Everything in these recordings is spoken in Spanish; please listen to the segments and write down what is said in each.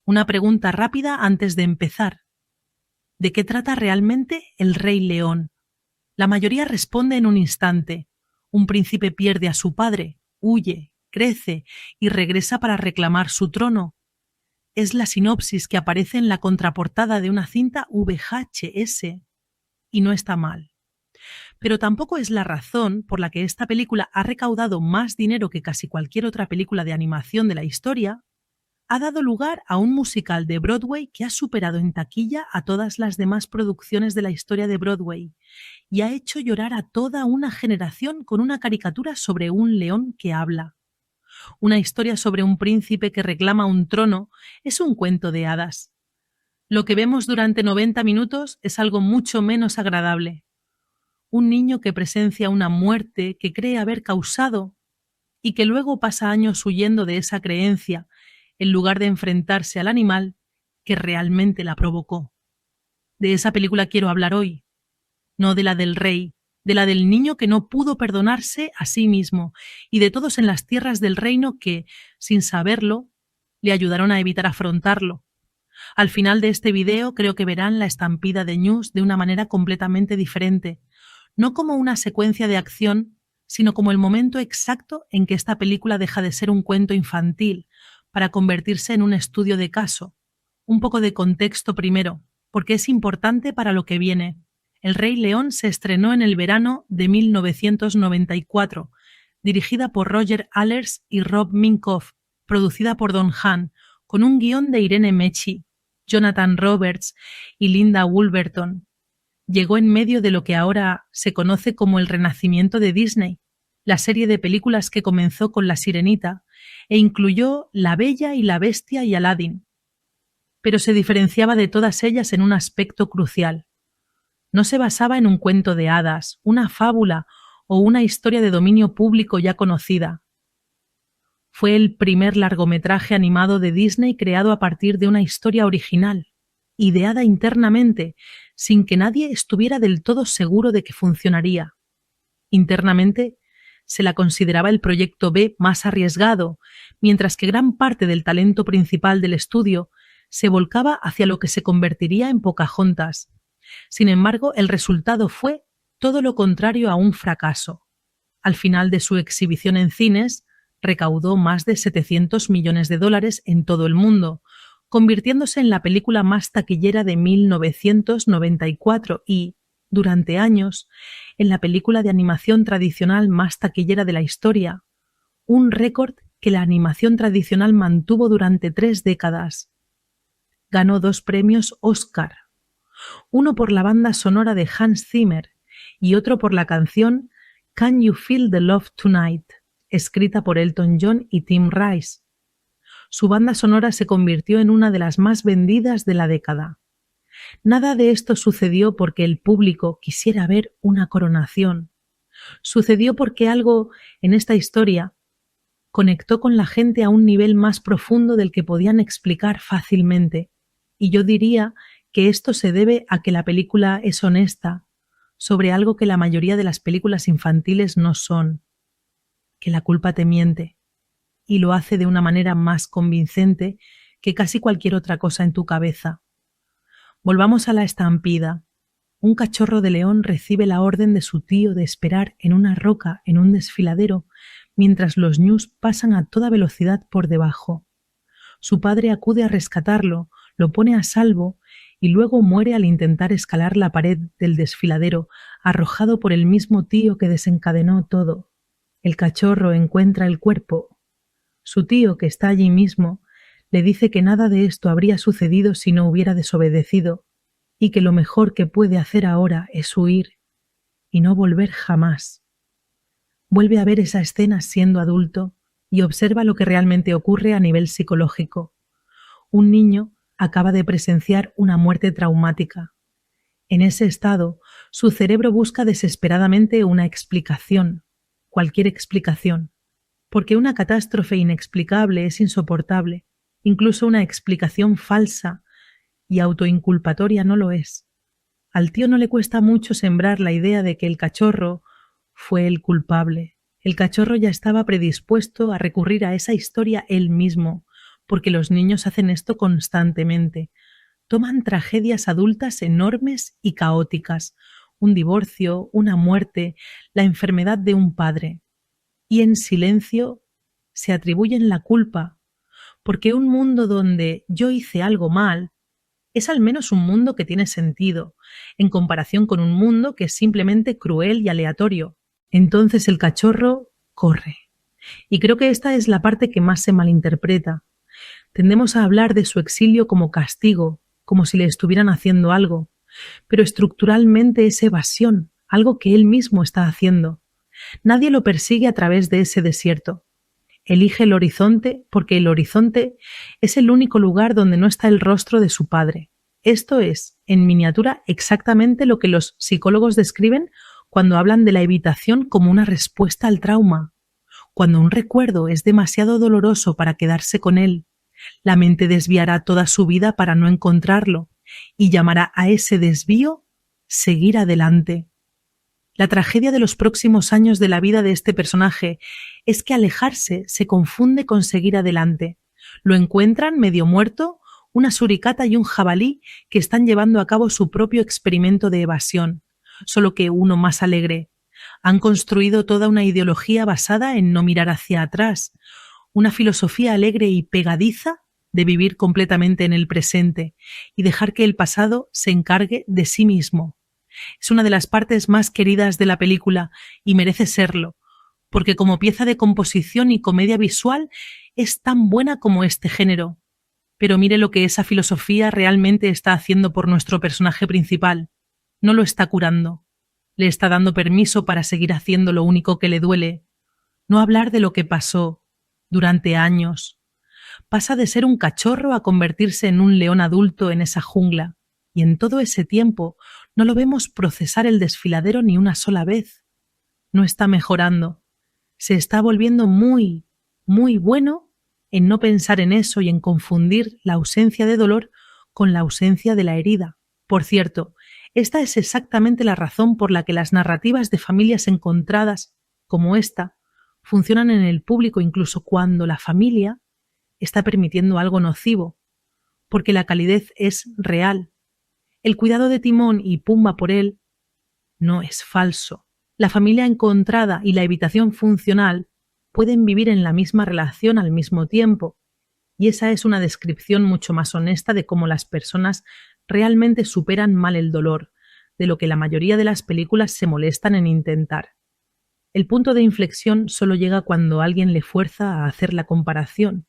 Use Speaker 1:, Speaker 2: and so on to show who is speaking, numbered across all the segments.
Speaker 1: Una pregunta rápida antes de empezar. ¿De qué trata realmente El Rey León? La mayoría responde en un instante. Un príncipe pierde a su padre, huye, crece y regresa para reclamar su trono. Es la sinopsis que aparece en la contraportada de una cinta VHS. Y no está mal. Pero tampoco es la razón por la que esta película ha recaudado más dinero que casi cualquier otra película de animación de la historia. Ha dado lugar a un musical de Broadway que ha superado en taquilla a todas las demás producciones de la historia de Broadway y ha hecho llorar a toda una generación con una caricatura sobre un león que habla. Una historia sobre un príncipe que reclama un trono es un cuento de hadas. Lo que vemos durante 90 minutos es algo mucho menos agradable. Un niño que presencia una muerte que cree haber causado y que luego pasa años huyendo de esa creencia en lugar de enfrentarse al animal que realmente la provocó. De esa película quiero hablar hoy, no de la del rey, de la del niño que no pudo perdonarse a sí mismo y de todos en las tierras del reino que, sin saberlo, le ayudaron a evitar afrontarlo. Al final de este video creo que verán la estampida de News de una manera completamente diferente, no como una secuencia de acción, sino como el momento exacto en que esta película deja de ser un cuento infantil para convertirse en un estudio de caso. Un poco de contexto primero, porque es importante para lo que viene. El Rey León se estrenó en el verano de 1994, dirigida por Roger Allers y Rob Minkoff, producida por Don Hahn, con un guión de Irene Mecchi, Jonathan Roberts y Linda Woolverton. Llegó en medio de lo que ahora se conoce como el renacimiento de Disney, la serie de películas que comenzó con La Sirenita e incluyó La Bella y la Bestia y Aladdin. Pero se diferenciaba de todas ellas en un aspecto crucial. No se basaba en un cuento de hadas, una fábula o una historia de dominio público ya conocida. Fue el primer largometraje animado de Disney creado a partir de una historia original, ideada internamente, sin que nadie estuviera del todo seguro de que funcionaría. Internamente, se la consideraba el proyecto B más arriesgado, mientras que gran parte del talento principal del estudio se volcaba hacia lo que se convertiría en Pocahontas. Sin embargo, el resultado fue todo lo contrario a un fracaso. Al final de su exhibición en cines, recaudó más de $700 millones en todo el mundo, convirtiéndose en la película más taquillera de 1994 y, durante años, en la película de animación tradicional más taquillera de la historia, un récord que la animación tradicional mantuvo durante 3 décadas. Ganó 2 premios Oscar, uno por la banda sonora de Hans Zimmer y otro por la canción Can You Feel the Love Tonight, escrita por Elton John y Tim Rice. Su banda sonora se convirtió en una de las más vendidas de la década. Nada de esto sucedió porque el público quisiera ver una coronación. Sucedió porque algo en esta historia conectó con la gente a un nivel más profundo del que podían explicar fácilmente. Y yo diría que esto se debe a que la película es honesta sobre algo que la mayoría de las películas infantiles no son, que la culpa te miente, y lo hace de una manera más convincente que casi cualquier otra cosa en tu cabeza. Volvamos a la estampida. Un cachorro de león recibe la orden de su tío de esperar en una roca en un desfiladero mientras los ñus pasan a toda velocidad por debajo. Su padre acude a rescatarlo, lo pone a salvo y luego muere al intentar escalar la pared del desfiladero, arrojado por el mismo tío que desencadenó todo. El cachorro encuentra el cuerpo. Su tío, que está allí mismo, le dice que nada de esto habría sucedido si no hubiera desobedecido, y que lo mejor que puede hacer ahora es huir y no volver jamás. Vuelve a ver esa escena siendo adulto y observa lo que realmente ocurre a nivel psicológico. Un niño acaba de presenciar una muerte traumática. En ese estado, su cerebro busca desesperadamente una explicación, cualquier explicación, porque una catástrofe inexplicable es insoportable, incluso una explicación falsa y autoinculpatoria no lo es. Al tío no le cuesta mucho sembrar la idea de que el cachorro fue el culpable. El cachorro ya estaba predispuesto a recurrir a esa historia él mismo, porque los niños hacen esto constantemente. Toman tragedias adultas enormes y caóticas, un divorcio, una muerte, la enfermedad de un padre, y en silencio se atribuyen la culpa, porque un mundo donde yo hice algo mal es al menos un mundo que tiene sentido, en comparación con un mundo que es simplemente cruel y aleatorio. Entonces el cachorro corre. Y creo que esta es la parte que más se malinterpreta. Tendemos a hablar de su exilio como castigo, como si le estuvieran haciendo algo, pero estructuralmente es evasión, algo que él mismo está haciendo. Nadie lo persigue a través de ese desierto. Elige el horizonte porque el horizonte es el único lugar donde no está el rostro de su padre. Esto es, en miniatura, exactamente lo que los psicólogos describen cuando hablan de la evitación como una respuesta al trauma. Cuando un recuerdo es demasiado doloroso para quedarse con él, la mente desviará toda su vida para no encontrarlo y llamará a ese desvío seguir adelante. La tragedia de los próximos años de la vida de este personaje es que alejarse se confunde con seguir adelante. Lo encuentran medio muerto, una suricata y un jabalí que están llevando a cabo su propio experimento de evasión, solo que uno más alegre. Han construido toda una ideología basada en no mirar hacia atrás, una filosofía alegre y pegadiza de vivir completamente en el presente y dejar que el pasado se encargue de sí mismo. Es una de las partes más queridas de la película y merece serlo, porque como pieza de composición y comedia visual es tan buena como este género. Pero mire lo que esa filosofía realmente está haciendo por nuestro personaje principal. No lo está curando. Le está dando permiso para seguir haciendo lo único que le duele. No hablar de lo que pasó durante años. Pasa de ser un cachorro a convertirse en un león adulto en esa jungla. Y en todo ese tiempo no lo vemos procesar el desfiladero ni una sola vez. No está mejorando. Se está volviendo muy, muy bueno en no pensar en eso y en confundir la ausencia de dolor con la ausencia de la herida. Por cierto, esta es exactamente la razón por la que las narrativas de familias encontradas, como esta, funcionan en el público incluso cuando la familia está permitiendo algo nocivo, porque la calidez es real. El cuidado de Timón y Pumba por él no es falso. La familia encontrada y la evitación funcional pueden vivir en la misma relación al mismo tiempo, y esa es una descripción mucho más honesta de cómo las personas realmente superan mal el dolor, de lo que la mayoría de las películas se molestan en intentar. El punto de inflexión solo llega cuando alguien le fuerza a hacer la comparación.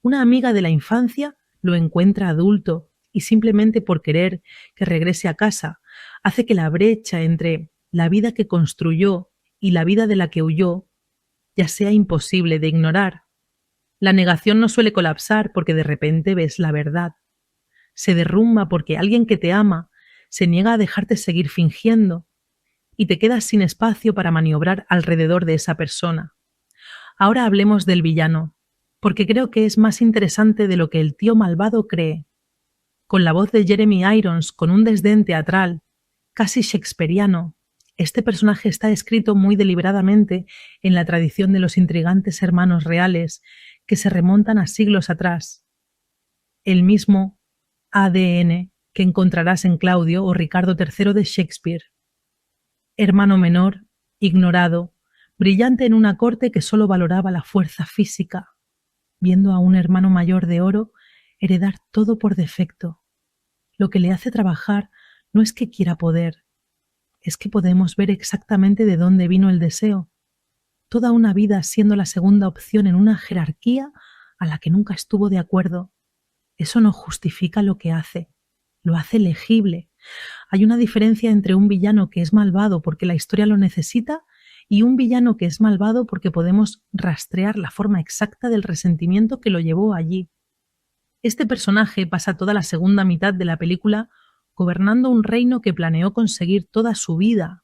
Speaker 1: Una amiga de la infancia lo encuentra adulto y simplemente por querer que regrese a casa hace que la brecha entre la vida que construyó y la vida de la que huyó ya sea imposible de ignorar. La negación no suele colapsar porque de repente ves la verdad. Se derrumba porque alguien que te ama se niega a dejarte seguir fingiendo y te quedas sin espacio para maniobrar alrededor de esa persona. Ahora hablemos del villano, porque creo que es más interesante de lo que el tío malvado cree. Con la voz de Jeremy Irons, con un desdén teatral, casi shakespeariano, este personaje está escrito muy deliberadamente en la tradición de los intrigantes hermanos reales que se remontan a siglos atrás. El mismo ADN que encontrarás en Claudio o Ricardo III de Shakespeare. Hermano menor, ignorado, brillante en una corte que solo valoraba la fuerza física, viendo a un hermano mayor de oro heredar todo por defecto. Lo que le hace trabajar no es que quiera poder, es que podemos ver exactamente de dónde vino el deseo. Toda una vida siendo la segunda opción en una jerarquía a la que nunca estuvo de acuerdo. Eso no justifica lo que hace, lo hace legible. Hay una diferencia entre un villano que es malvado porque la historia lo necesita y un villano que es malvado porque podemos rastrear la forma exacta del resentimiento que lo llevó allí. Este personaje pasa toda la segunda mitad de la película gobernando un reino que planeó conseguir toda su vida,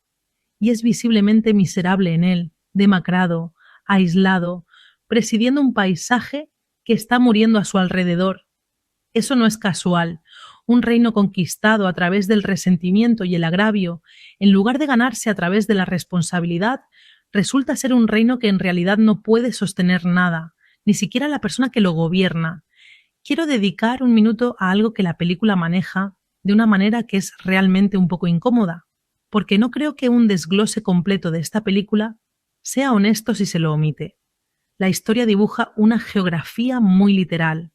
Speaker 1: y es visiblemente miserable en él, demacrado, aislado, presidiendo un paisaje que está muriendo a su alrededor. Eso no es casual. Un reino conquistado a través del resentimiento y el agravio, en lugar de ganarse a través de la responsabilidad, resulta ser un reino que en realidad no puede sostener nada, ni siquiera la persona que lo gobierna. quiero dedicar un minuto a algo que la película maneja de una manera que es realmente un poco incómoda, porque no creo que un desglose completo de esta película sea honesto si se lo omite. La historia dibuja una geografía muy literal.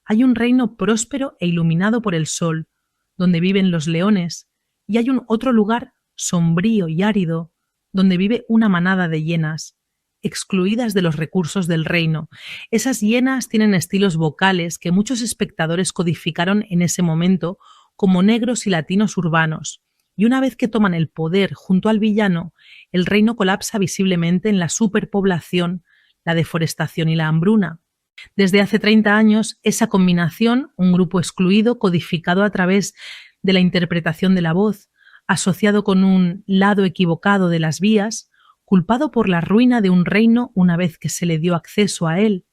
Speaker 1: Hay un reino próspero e iluminado por el sol, donde viven los leones, y hay un otro lugar sombrío y árido, donde vive una manada de hienas, excluidas de los recursos del reino. Esas hienas tienen estilos vocales que muchos espectadores codificaron en ese momento como negros y latinos urbanos, y una vez que toman el poder junto al villano, el reino colapsa visiblemente en la superpoblación, la deforestación y la hambruna. Desde hace 30 años, esa combinación, un grupo excluido, codificado a través de la interpretación de la voz, asociado con un lado equivocado de las vías, culpado por la ruina de un reino una vez que se le dio acceso a él,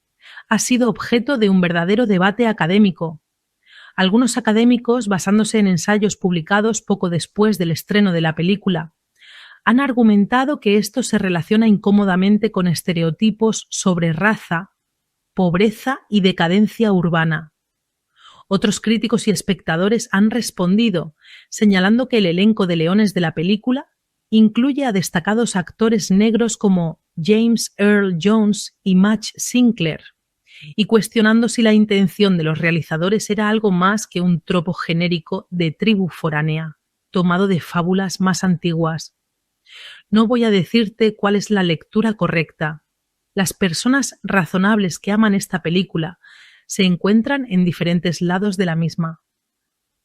Speaker 1: ha sido objeto de un verdadero debate académico. Algunos académicos, basándose en ensayos publicados poco después del estreno de la película, han argumentado que esto se relaciona incómodamente con estereotipos sobre raza, pobreza y decadencia urbana. Otros críticos y espectadores han respondido, señalando que el elenco de leones de la película incluye a destacados actores negros como James Earl Jones y Madge Sinclair, y cuestionando si la intención de los realizadores era algo más que un tropo genérico de tribu foránea, tomado de fábulas más antiguas. No voy a decirte cuál es la lectura correcta. Las personas razonables que aman esta película se encuentran en diferentes lados de la misma.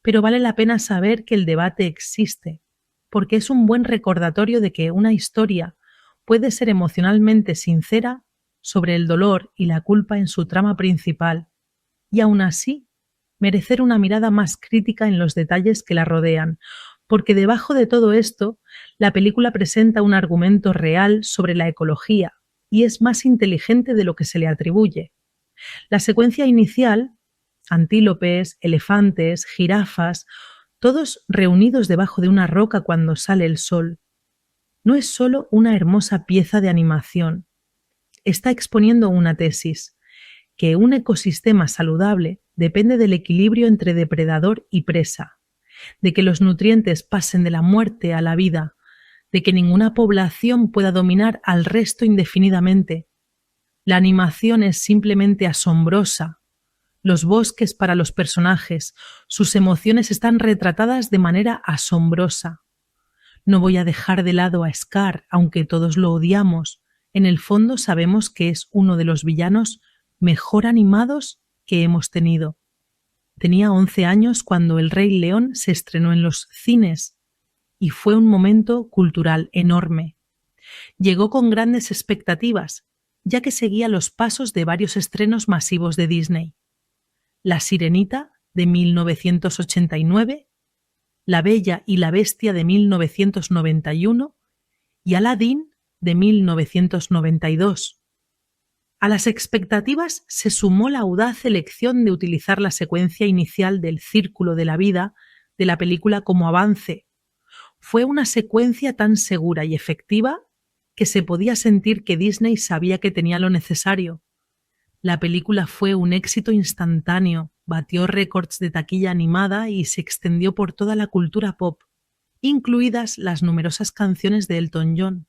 Speaker 1: Pero vale la pena saber que el debate existe, porque es un buen recordatorio de que una historia puede ser emocionalmente sincera sobre el dolor y la culpa en su trama principal, y aún así merecer una mirada más crítica en los detalles que la rodean, porque debajo de todo esto, la película presenta un argumento real sobre la ecología y es más inteligente de lo que se le atribuye. La secuencia inicial, antílopes, elefantes, jirafas, todos reunidos debajo de una roca cuando sale el sol, no es solo una hermosa pieza de animación. Está exponiendo una tesis, que un ecosistema saludable depende del equilibrio entre depredador y presa, de que los nutrientes pasen de la muerte a la vida, de que ninguna población pueda dominar al resto indefinidamente. La animación es simplemente asombrosa. Los bosques para los personajes, sus emociones están retratadas de manera asombrosa. No voy a dejar de lado a Scar, aunque todos lo odiamos. En el fondo sabemos que es uno de los villanos mejor animados que hemos tenido. Tenía 11 años cuando El Rey León se estrenó en los cines y fue un momento cultural enorme. Llegó con grandes expectativas, ya que seguía los pasos de varios estrenos masivos de Disney. La Sirenita, de 1989, La Bella y la Bestia, de 1991 y Aladdin, de 1992. A las expectativas se sumó la audaz elección de utilizar la secuencia inicial del Círculo de la Vida de la película como avance. Fue una secuencia tan segura y efectiva que se podía sentir que Disney sabía que tenía lo necesario. La película fue un éxito instantáneo, batió récords de taquilla animada y se extendió por toda la cultura pop, incluidas las numerosas canciones de Elton John.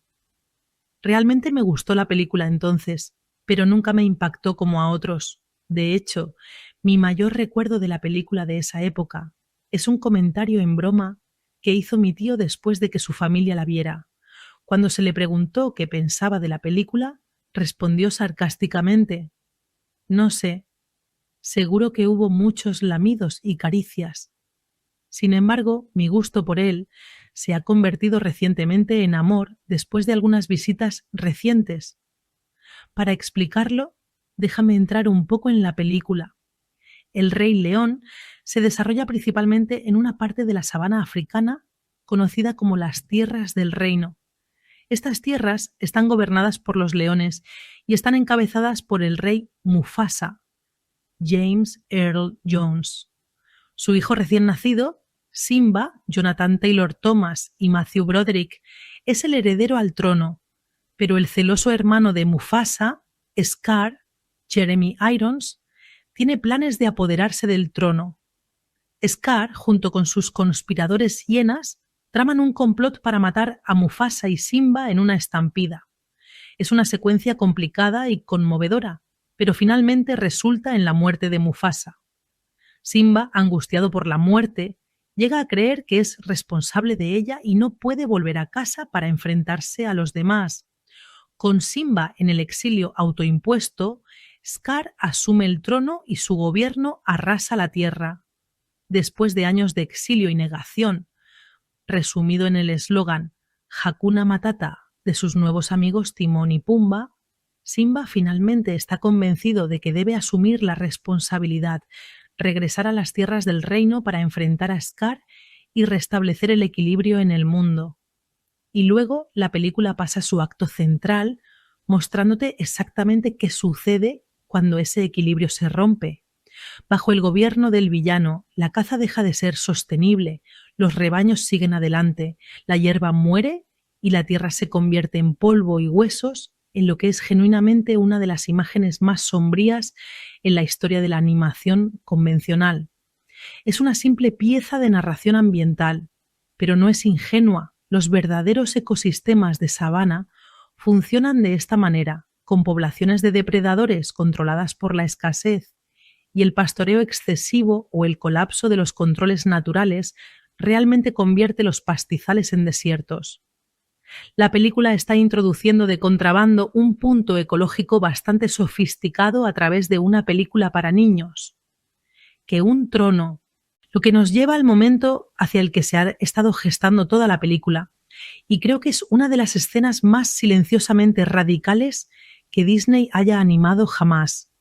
Speaker 1: Realmente me gustó la película entonces, pero nunca me impactó como a otros. De hecho, mi mayor recuerdo de la película de esa época es un comentario en broma que hizo mi tío después de que su familia la viera. Cuando se le preguntó qué pensaba de la película, respondió sarcásticamente: «No sé, seguro que hubo muchos lamidos y caricias». Sin embargo, mi gusto por él se ha convertido recientemente en amor después de algunas visitas recientes. Para explicarlo, déjame entrar un poco en la película. El Rey León se desarrolla principalmente en una parte de la sabana africana conocida como las Tierras del Reino. Estas tierras están gobernadas por los leones y están encabezadas por el rey Mufasa, James Earl Jones. Su hijo recién nacido, Simba, Jonathan Taylor Thomas y Matthew Broderick, es el heredero al trono, pero el celoso hermano de Mufasa, Scar, Jeremy Irons, tiene planes de apoderarse del trono. Scar, junto con sus conspiradores hienas, traman un complot para matar a Mufasa y Simba en una estampida. Es una secuencia complicada y conmovedora, pero finalmente resulta en la muerte de Mufasa. Simba, angustiado por la muerte, llega a creer que es responsable de ella y no puede volver a casa para enfrentarse a los demás. Con Simba en el exilio autoimpuesto, Scar asume el trono y su gobierno arrasa la tierra. Después de años de exilio y negación, resumido en el eslogan Hakuna Matata de sus nuevos amigos Timón y Pumba, Simba finalmente está convencido de que debe asumir la responsabilidad, regresar a las tierras del reino para enfrentar a Scar y restablecer el equilibrio en el mundo. Y luego la película pasa a su acto central, mostrándote exactamente qué sucede cuando ese equilibrio se rompe. Bajo el gobierno del villano, la caza deja de ser sostenible, los rebaños siguen adelante, la hierba muere y la tierra se convierte en polvo y huesos, en lo que es genuinamente una de las imágenes más sombrías en la historia de la animación convencional. Es una simple pieza de narración ambiental, pero no es ingenua. Los verdaderos ecosistemas de sabana funcionan de esta manera, con poblaciones de depredadores controladas por la escasez, y el pastoreo excesivo o el colapso de los controles naturales realmente convierte los pastizales en desiertos. La película está introduciendo de contrabando un punto ecológico bastante sofisticado a través de una película para niños. Que un trono, lo que nos lleva al momento hacia el que se ha estado gestando toda la película, y creo que es una de las escenas más silenciosamente radicales que Disney haya animado jamás.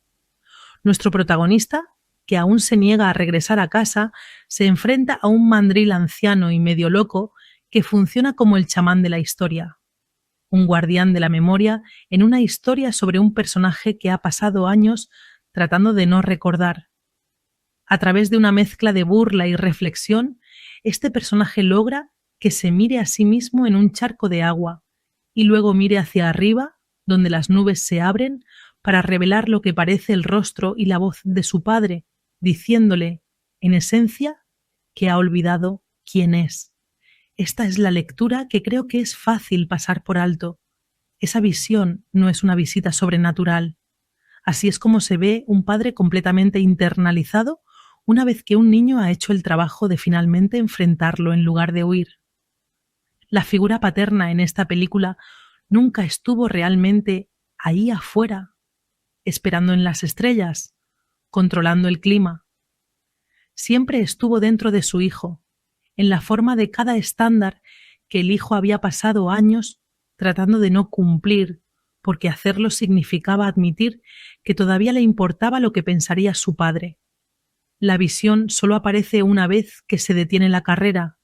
Speaker 1: Nuestro protagonista, que aún se niega a regresar a casa, se enfrenta a un mandril anciano y medio loco que funciona como el chamán de la historia. Un guardián de la memoria en una historia sobre un personaje que ha pasado años tratando de no recordar. A través de una mezcla de burla y reflexión, este personaje logra que se mire a sí mismo en un charco de agua y luego mire hacia arriba, donde las nubes se abren, para revelar lo que parece el rostro y la voz de su padre, diciéndole, en esencia, que ha olvidado quién es. Esta es la lectura que creo que es fácil pasar por alto. Esa visión no es una visita sobrenatural. Así es como se ve un padre completamente internalizado una vez que un niño ha hecho el trabajo de finalmente enfrentarlo en lugar de huir. La figura paterna en esta película nunca estuvo realmente ahí afuera, esperando en las estrellas, controlando el clima. Siempre estuvo dentro de su hijo, en la forma de cada estándar que el hijo había pasado años tratando de no cumplir, porque hacerlo significaba admitir que todavía le importaba lo que pensaría su padre. La visión solo aparece una vez que se detiene la carrera.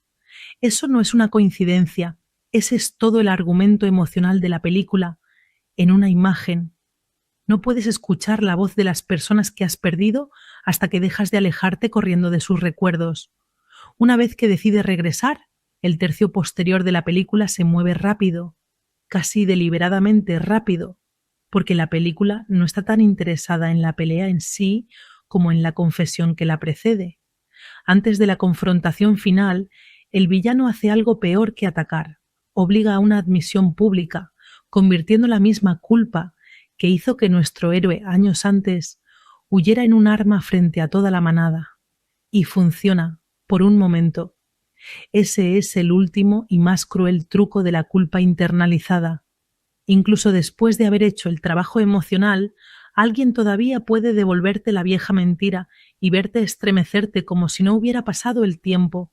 Speaker 1: Eso no es una coincidencia, ese es todo el argumento emocional de la película, en una imagen. No puedes escuchar la voz de las personas que has perdido hasta que dejas de alejarte corriendo de sus recuerdos. Una vez que decide regresar, el tercio posterior de la película se mueve rápido, casi deliberadamente rápido, porque la película no está tan interesada en la pelea en sí como en la confesión que la precede. Antes de la confrontación final, el villano hace algo peor que atacar, obliga a una admisión pública, convirtiendo la misma culpa que hizo que nuestro héroe años antes huyera en un arma frente a toda la manada. Y funciona, por un momento. Ese es el último y más cruel truco de la culpa internalizada. Incluso después de haber hecho el trabajo emocional, alguien todavía puede devolverte la vieja mentira y verte estremecerte como si no hubiera pasado el tiempo.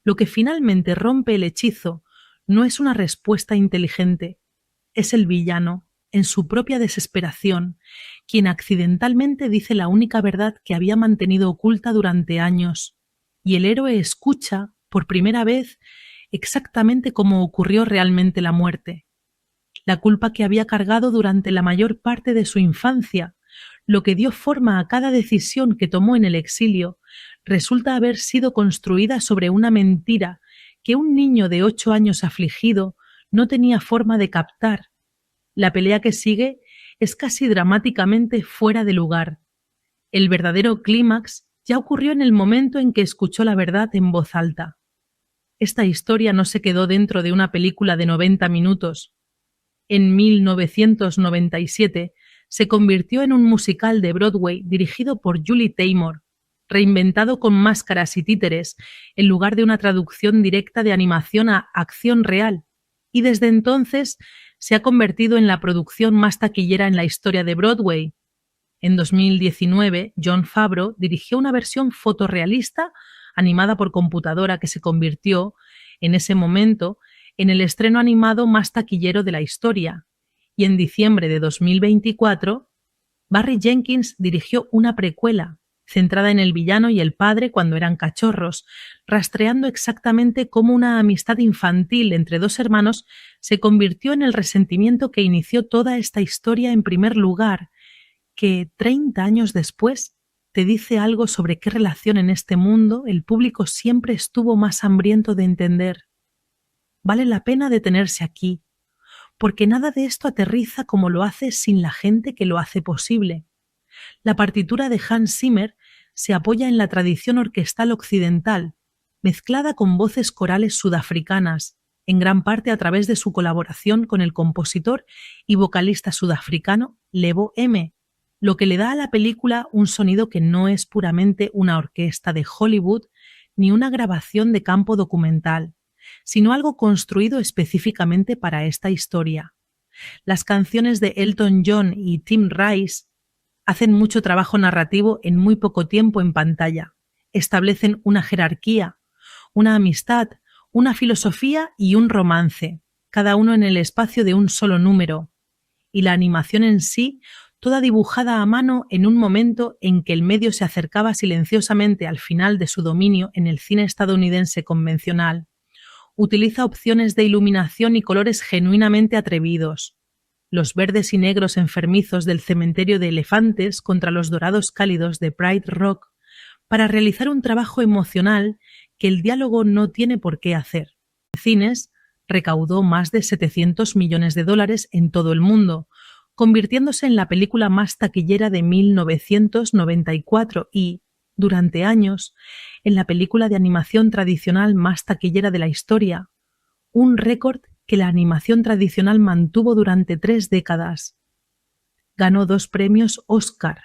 Speaker 1: Lo que finalmente rompe el hechizo no es una respuesta inteligente, es el villano, en su propia desesperación, quien accidentalmente dice la única verdad que había mantenido oculta durante años, y el héroe escucha, por primera vez, exactamente cómo ocurrió realmente la muerte. La culpa que había cargado durante la mayor parte de su infancia, lo que dio forma a cada decisión que tomó en el exilio, resulta haber sido construida sobre una mentira que un niño de 8 años afligido no tenía forma de captar. La pelea que sigue es casi dramáticamente fuera de lugar. El verdadero clímax ya ocurrió en el momento en que escuchó la verdad en voz alta. Esta historia no se quedó dentro de una película de 90 minutos. En 1997 se convirtió en un musical de Broadway dirigido por Julie Taymor, reinventado con máscaras y títeres en lugar de una traducción directa de animación a acción real, y desde entonces se ha convertido en la producción más taquillera en la historia de Broadway. En 2019, Jon Favreau dirigió una versión fotorrealista animada por computadora que se convirtió, en ese momento, en el estreno animado más taquillero de la historia. Y en diciembre de 2024, Barry Jenkins dirigió una precuela centrada en el villano y el padre cuando eran cachorros, rastreando exactamente cómo una amistad infantil entre dos hermanos se convirtió en el resentimiento que inició toda esta historia en primer lugar, que 30 años después te dice algo sobre qué relación en este mundo el público siempre estuvo más hambriento de entender. Vale la pena detenerse aquí, porque nada de esto aterriza como lo hace sin la gente que lo hace posible. La partitura de Hans Zimmer se apoya en la tradición orquestal occidental, mezclada con voces corales sudafricanas, en gran parte a través de su colaboración con el compositor y vocalista sudafricano Lebo M., lo que le da a la película un sonido que no es puramente una orquesta de Hollywood ni una grabación de campo documental, sino algo construido específicamente para esta historia. Las canciones de Elton John y Tim Rice hacen mucho trabajo narrativo en muy poco tiempo en pantalla. Establecen una jerarquía, una amistad, una filosofía y un romance, cada uno en el espacio de un solo número. Y la animación en sí, toda dibujada a mano en un momento en que el medio se acercaba silenciosamente al final de su dominio en el cine estadounidense convencional. Utiliza opciones de iluminación y colores genuinamente atrevidos. Los verdes y negros enfermizos del cementerio de elefantes contra los dorados cálidos de Pride Rock, para realizar un trabajo emocional que el diálogo no tiene por qué hacer. En cines recaudó más de $700 millones en todo el mundo, convirtiéndose en la película más taquillera de 1994 y, durante años, en la película de animación tradicional más taquillera de la historia, un récord que la animación tradicional mantuvo durante 3 décadas. Ganó 2 premios Oscar,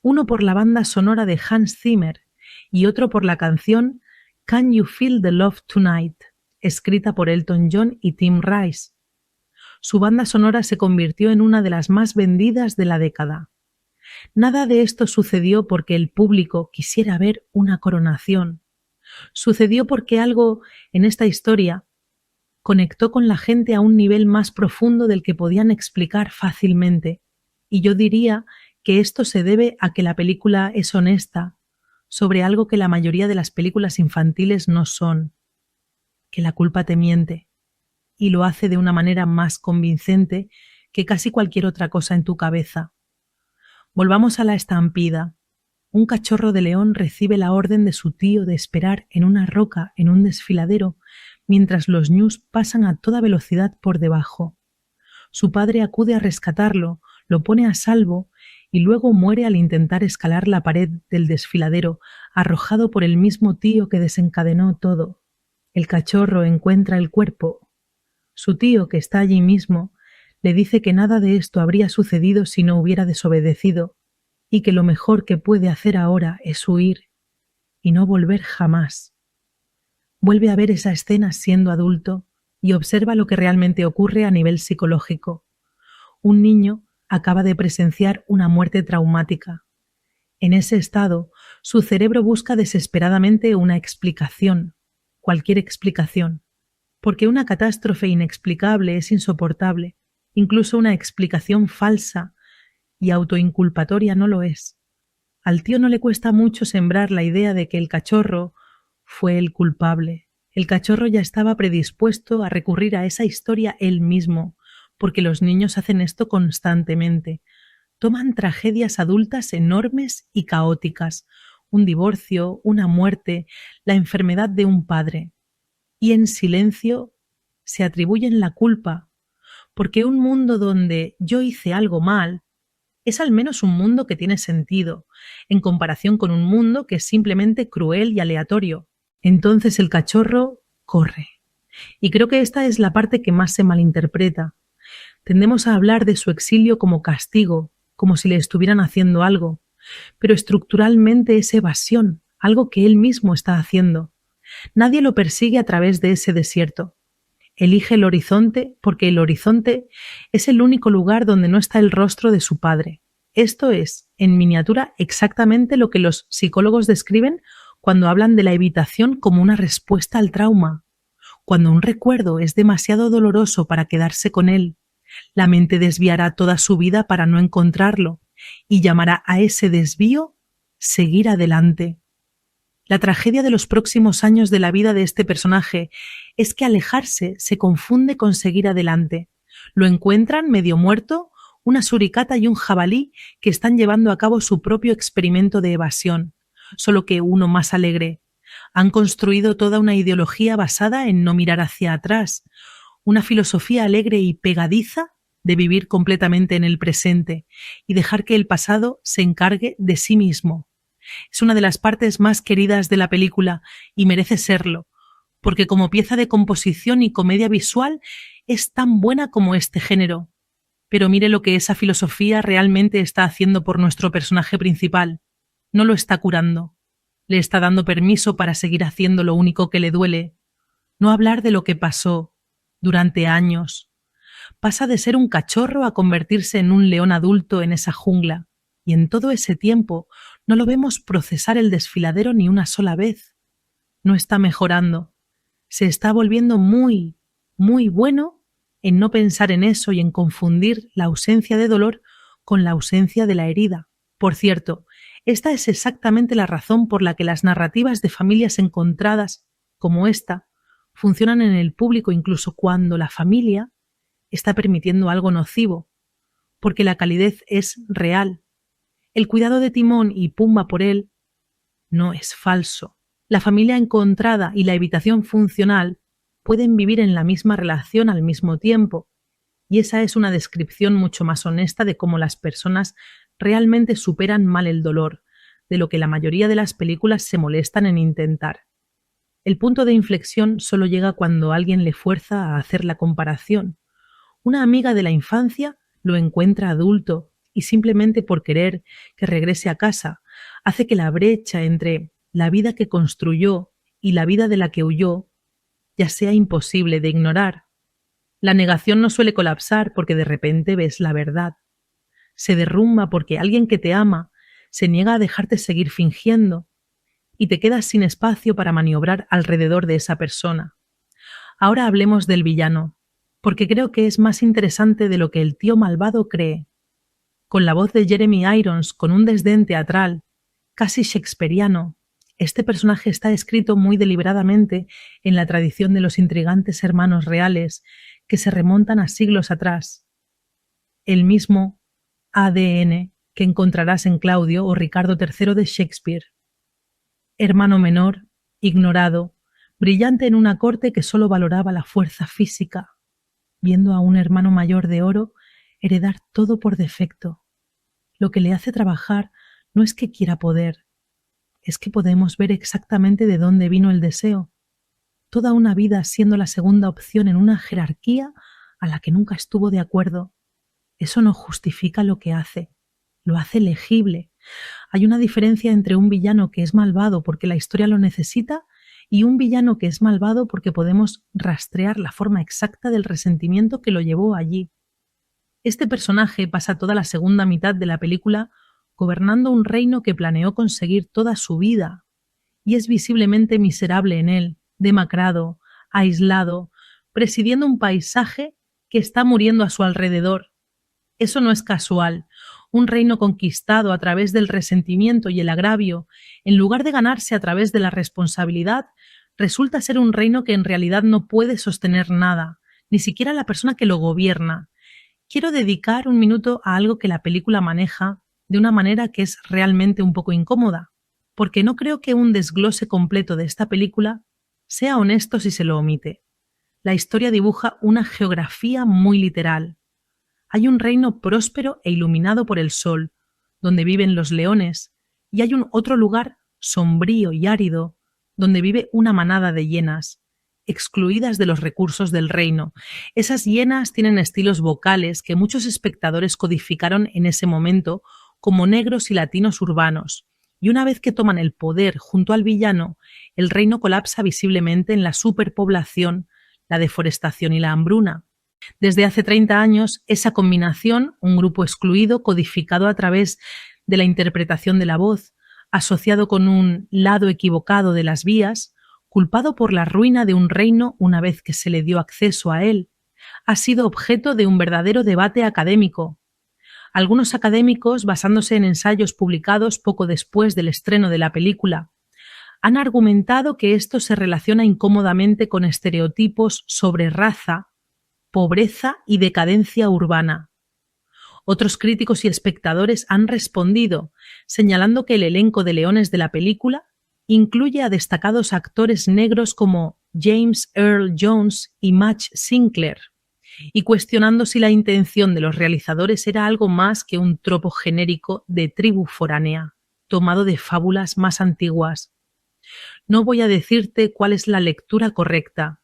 Speaker 1: uno por la banda sonora de Hans Zimmer y otro por la canción Can You Feel the Love Tonight, escrita por Elton John y Tim Rice. Su banda sonora se convirtió en una de las más vendidas de la década. Nada de esto sucedió porque el público quisiera ver una coronación. Sucedió porque algo en esta historia conectó con la gente a un nivel más profundo del que podían explicar fácilmente, y yo diría que esto se debe a que la película es honesta sobre algo que la mayoría de las películas infantiles no son, que la culpa te miente, y lo hace de una manera más convincente que casi cualquier otra cosa en tu cabeza. Volvamos a la estampida. Un cachorro de león recibe la orden de su tío de esperar en una roca en un desfiladero mientras los ñus pasan a toda velocidad por debajo. Su padre acude a rescatarlo, lo pone a salvo y luego muere al intentar escalar la pared del desfiladero, arrojado por el mismo tío que desencadenó todo. El cachorro encuentra el cuerpo. Su tío, que está allí mismo, le dice que nada de esto habría sucedido si no hubiera desobedecido, y que lo mejor que puede hacer ahora es huir y no volver jamás. Vuelve a ver esa escena siendo adulto y observa lo que realmente ocurre a nivel psicológico. Un niño acaba de presenciar una muerte traumática. En ese estado, su cerebro busca desesperadamente una explicación, cualquier explicación, porque una catástrofe inexplicable es insoportable, incluso una explicación falsa y autoinculpatoria no lo es. Al tío no le cuesta mucho sembrar la idea de que el cachorro fue el culpable. El cachorro ya estaba predispuesto a recurrir a esa historia él mismo, porque los niños hacen esto constantemente. Toman tragedias adultas enormes y caóticas, un divorcio, una muerte, la enfermedad de un padre, y en silencio se atribuyen la culpa, porque un mundo donde yo hice algo mal Es al menos un mundo que tiene sentido, en comparación con un mundo que es simplemente cruel y aleatorio. Entonces el cachorro corre. Y creo que esta es la parte que más se malinterpreta. Tendemos a hablar de su exilio como castigo, como si le estuvieran haciendo algo, pero estructuralmente es evasión, algo que él mismo está haciendo. Nadie lo persigue a través de ese desierto. Elige el horizonte porque el horizonte es el único lugar donde no está el rostro de su padre. Esto es, en miniatura, exactamente lo que los psicólogos describen cuando hablan de la evitación como una respuesta al trauma. Cuando un recuerdo es demasiado doloroso para quedarse con él, la mente desviará toda su vida para no encontrarlo y llamará a ese desvío seguir adelante. La tragedia de los próximos años de la vida de este personaje es que alejarse se confunde con seguir adelante. Lo encuentran medio muerto, una suricata y un jabalí que están llevando a cabo su propio experimento de evasión, solo que uno más alegre. Han construido toda una ideología basada en no mirar hacia atrás, una filosofía alegre y pegadiza de vivir completamente en el presente y dejar que el pasado se encargue de sí mismo. Es una de las partes más queridas de la película y merece serlo, porque como pieza de composición y comedia visual es tan buena como este género. Pero mire lo que esa filosofía realmente está haciendo por nuestro personaje principal. No lo está curando. Le está dando permiso para seguir haciendo lo único que le duele. No hablar de lo que pasó durante años. Pasa de ser un cachorro a convertirse en un león adulto en esa jungla. Y en todo ese tiempo no lo vemos procesar el desfiladero ni una sola vez. No está mejorando. Se está volviendo muy, muy bueno en no pensar en eso y en confundir la ausencia de dolor con la ausencia de la herida. Por cierto, esta es exactamente la razón por la que las narrativas de familias encontradas, como esta, funcionan en el público incluso cuando la familia está permitiendo algo nocivo, porque la calidez es real. El cuidado de Timón y Pumba por él no es falso. La familia encontrada y la evitación funcional pueden vivir en la misma relación al mismo tiempo, y esa es una descripción mucho más honesta de cómo las personas realmente superan mal el dolor, de lo que la mayoría de las películas se molestan en intentar. El punto de inflexión solo llega cuando alguien le fuerza a hacer la comparación. Una amiga de la infancia lo encuentra adulto y simplemente por querer que regrese a casa hace que la brecha entre la vida que construyó y la vida de la que huyó ya sea imposible de ignorar. La negación no suele colapsar porque de repente ves la verdad. Se derrumba porque alguien que te ama se niega a dejarte seguir fingiendo y te quedas sin espacio para maniobrar alrededor de esa persona. Ahora hablemos del villano, porque creo que es más interesante de lo que el tío malvado cree. Con la voz de Jeremy Irons, con un desdén teatral, casi shakespeariano, este personaje está escrito muy deliberadamente en la tradición de los intrigantes hermanos reales que se remontan a siglos atrás. El mismo ADN que encontrarás en Claudio o Ricardo III de Shakespeare. Hermano menor, ignorado, brillante en una corte que solo valoraba la fuerza física, viendo a un hermano mayor de oro heredar todo por defecto. Lo que le hace trabajar no es que quiera poder, es que podemos ver exactamente de dónde vino el deseo. Toda una vida siendo la segunda opción en una jerarquía a la que nunca estuvo de acuerdo. Eso no justifica lo que hace, lo hace legible. Hay una diferencia entre un villano que es malvado porque la historia lo necesita y un villano que es malvado porque podemos rastrear la forma exacta del resentimiento que lo llevó allí. Este personaje pasa toda la segunda mitad de la película gobernando un reino que planeó conseguir toda su vida, y es visiblemente miserable en él, demacrado, aislado, presidiendo un paisaje que está muriendo a su alrededor. Eso no es casual. Un reino conquistado a través del resentimiento y el agravio, en lugar de ganarse a través de la responsabilidad, resulta ser un reino que en realidad no puede sostener nada, ni siquiera la persona que lo gobierna. Quiero dedicar un minuto a algo que la película maneja de una manera que es realmente un poco incómoda, porque no creo que un desglose completo de esta película sea honesto si se lo omite. La historia dibuja una geografía muy literal. Hay un reino próspero e iluminado por el sol, donde viven los leones, y hay un otro lugar sombrío y árido, donde vive una manada de hienas, excluidas de los recursos del reino. Esas hienas tienen estilos vocales que muchos espectadores codificaron en ese momento como negros y latinos urbanos, y una vez que toman el poder junto al villano, el reino colapsa visiblemente en la superpoblación, la deforestación y la hambruna. Desde hace 30 años, esa combinación, un grupo excluido, codificado a través de la interpretación de la voz, asociado con un lado equivocado de las vías, culpado por la ruina de un reino una vez que se le dio acceso a él, ha sido objeto de un verdadero debate académico. Algunos académicos, basándose en ensayos publicados poco después del estreno de la película, han argumentado que esto se relaciona incómodamente con estereotipos sobre raza, pobreza y decadencia urbana. Otros críticos y espectadores han respondido, señalando que el elenco de leones de la película incluye a destacados actores negros como James Earl Jones y Madge Sinclair, y cuestionando si la intención de los realizadores era algo más que un tropo genérico de tribu foránea, tomado de fábulas más antiguas. No voy a decirte cuál es la lectura correcta.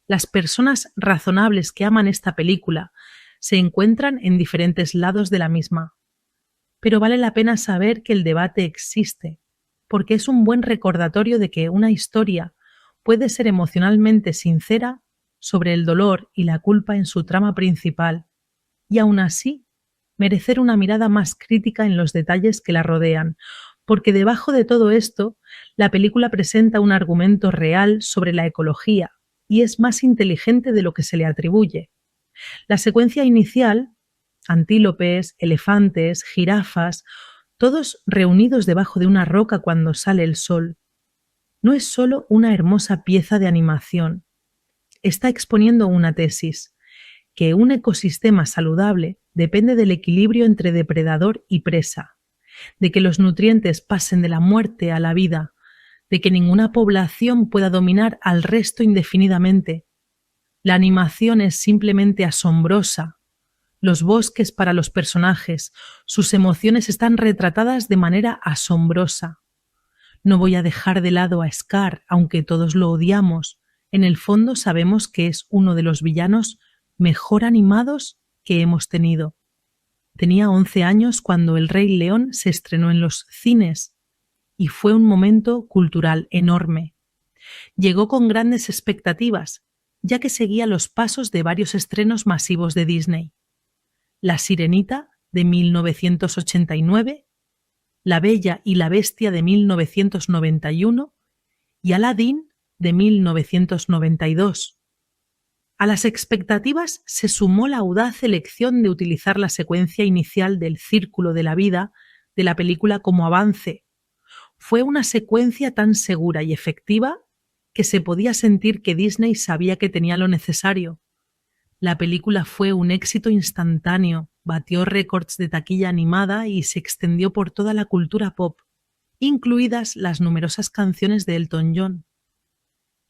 Speaker 1: Las personas razonables que aman esta película se encuentran en diferentes lados de la misma. Pero vale la pena saber que el debate existe, porque es un buen recordatorio de que una historia puede ser emocionalmente sincera sobre el dolor y la culpa en su trama principal, y aún así merecer una mirada más crítica en los detalles que la rodean, porque debajo de todo esto, la película presenta un argumento real sobre la ecología y es más inteligente de lo que se le atribuye. La secuencia inicial, antílopes, elefantes, jirafas, todos reunidos debajo de una roca cuando sale el sol, no es solo una hermosa pieza de animación. Está exponiendo una tesis, que un ecosistema saludable depende del equilibrio entre depredador y presa, de que los nutrientes pasen de la muerte a la vida, de que ninguna población pueda dominar al resto indefinidamente. La animación es simplemente asombrosa. Los bosques para los personajes, sus emociones están retratadas de manera asombrosa. No voy a dejar de lado a Scar, aunque todos lo odiamos. En el fondo sabemos que es uno de los villanos mejor animados que hemos tenido. Tenía 11 años cuando El Rey León se estrenó en los cines y fue un momento cultural enorme. Llegó con grandes expectativas, ya que seguía los pasos de varios estrenos masivos de Disney. La Sirenita, de 1989, La Bella y la Bestia, de 1991 y Aladdin, de 1992. A las expectativas se sumó la audaz elección de utilizar la secuencia inicial del Círculo de la Vida de la película como avance. Fue una secuencia tan segura y efectiva que se podía sentir que Disney sabía que tenía lo necesario. La película fue un éxito instantáneo, batió récords de taquilla animada y se extendió por toda la cultura pop, incluidas las numerosas canciones de Elton John.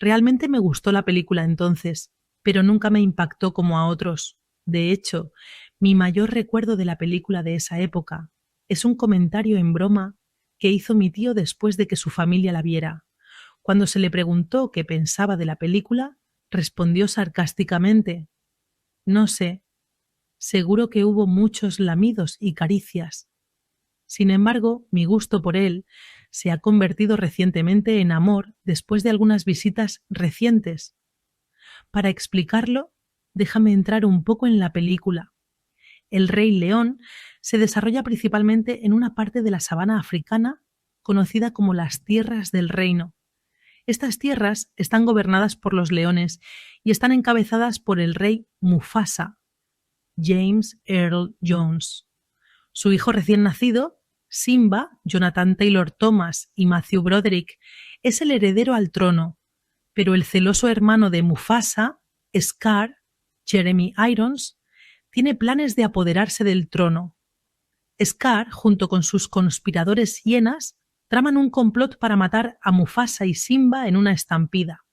Speaker 1: Realmente me gustó la película entonces, pero nunca me impactó como a otros. De hecho, mi mayor recuerdo de la película de esa época es un comentario en broma que hizo mi tío después de que su familia la viera. Cuando se le preguntó qué pensaba de la película, respondió sarcásticamente: «No sé, seguro que hubo muchos lamidos y caricias». Sin embargo, mi gusto por él se ha convertido recientemente en amor después de algunas visitas recientes. Para explicarlo, déjame entrar un poco en la película. El Rey León se desarrolla principalmente en una parte de la sabana africana conocida como las Tierras del Reino. Estas tierras están gobernadas por los leones y están encabezadas por el rey Mufasa, James Earl Jones. Su hijo recién nacido, Simba, Jonathan Taylor Thomas y Matthew Broderick, es el heredero al trono, pero el celoso hermano de Mufasa, Scar, Jeremy Irons, tiene planes de apoderarse del trono. Scar, junto con sus conspiradores hienas, traman un complot para matar a Mufasa y Simba en una estampida.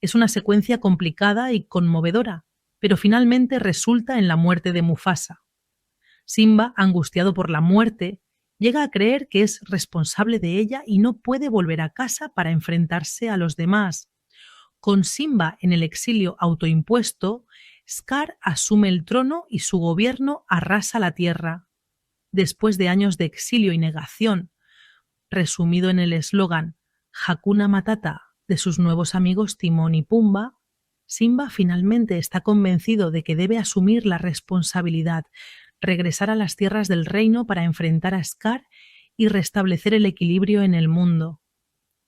Speaker 1: Es una secuencia complicada y conmovedora, pero finalmente resulta en la muerte de Mufasa. Simba, angustiado por la muerte, llega a creer que es responsable de ella y no puede volver a casa para enfrentarse a los demás. Con Simba en el exilio autoimpuesto, Scar asume el trono y su gobierno arrasa la tierra. Después de años de exilio y negación, resumido en el eslogan Hakuna Matata de sus nuevos amigos Timón y Pumba, Simba finalmente está convencido de que debe asumir la responsabilidad, regresar a las tierras del reino para enfrentar a Scar y restablecer el equilibrio en el mundo.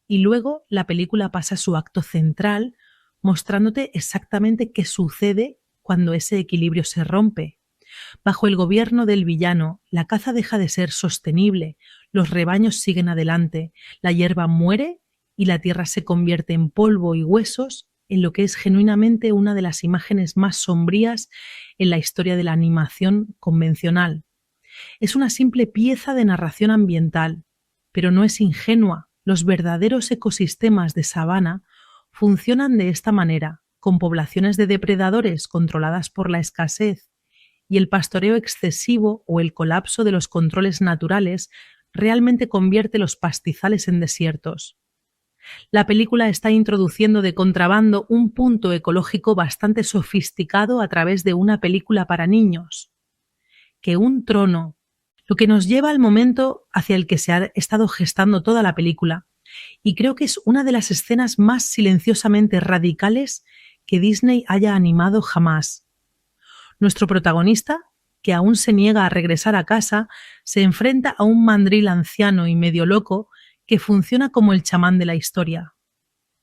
Speaker 1: Y luego la película pasa a su acto central, mostrándote exactamente qué sucede cuando ese equilibrio se rompe. Bajo el gobierno del villano, la caza deja de ser sostenible, los rebaños siguen adelante, la hierba muere y la tierra se convierte en polvo y huesos, en lo que es genuinamente una de las imágenes más sombrías en la historia de la animación convencional. Es una simple pieza de narración ambiental, pero no es ingenua. Los verdaderos ecosistemas de sabana funcionan de esta manera, con poblaciones de depredadores controladas por la escasez, y el pastoreo excesivo o el colapso de los controles naturales realmente convierte los pastizales en desiertos. La película está introduciendo de contrabando un punto ecológico bastante sofisticado a través de una película para niños. Que un trono, lo que nos lleva al momento hacia el que se ha estado gestando toda la película, y creo que es una de las escenas más silenciosamente radicales que Disney haya animado jamás. Nuestro protagonista, que aún se niega a regresar a casa, se enfrenta a un mandril anciano y medio loco que funciona como el chamán de la historia.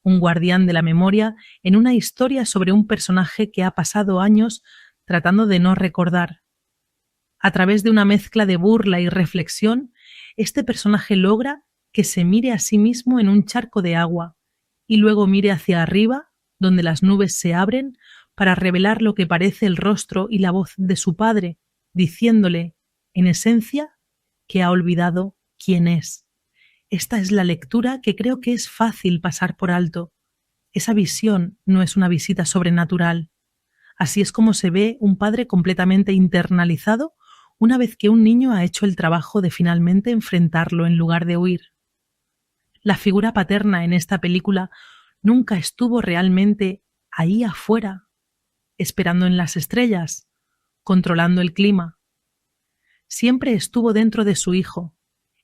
Speaker 1: Un guardián de la memoria en una historia sobre un personaje que ha pasado años tratando de no recordar. A través de una mezcla de burla y reflexión, este personaje logra que se mire a sí mismo en un charco de agua y luego mire hacia arriba, donde las nubes se abren para revelar lo que parece el rostro y la voz de su padre, diciéndole, en esencia, que ha olvidado quién es. Esta es la lectura que creo que es fácil pasar por alto. Esa visión no es una visita sobrenatural. Así es como se ve un padre completamente internalizado una vez que un niño ha hecho el trabajo de finalmente enfrentarlo en lugar de huir. La figura paterna en esta película nunca estuvo realmente ahí afuera, esperando en las estrellas, controlando el clima. Siempre estuvo dentro de su hijo,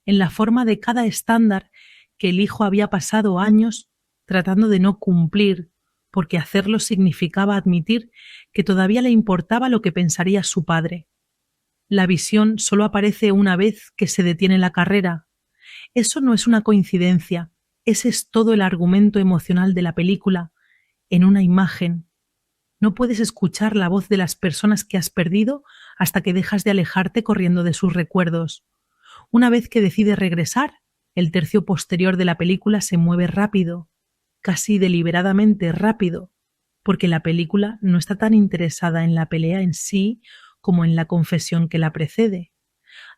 Speaker 1: en la forma de cada estándar que el hijo había pasado años tratando de no cumplir, porque hacerlo significaba admitir que todavía le importaba lo que pensaría su padre. La visión solo aparece una vez que se detiene la carrera. Eso no es una coincidencia, ese es todo el argumento emocional de la película, en una imagen. No puedes escuchar la voz de las personas que has perdido hasta que dejas de alejarte corriendo de sus recuerdos. Una vez que decide regresar, el tercio posterior de la película se mueve rápido, casi deliberadamente rápido, porque la película no está tan interesada en la pelea en sí como en la confesión que la precede.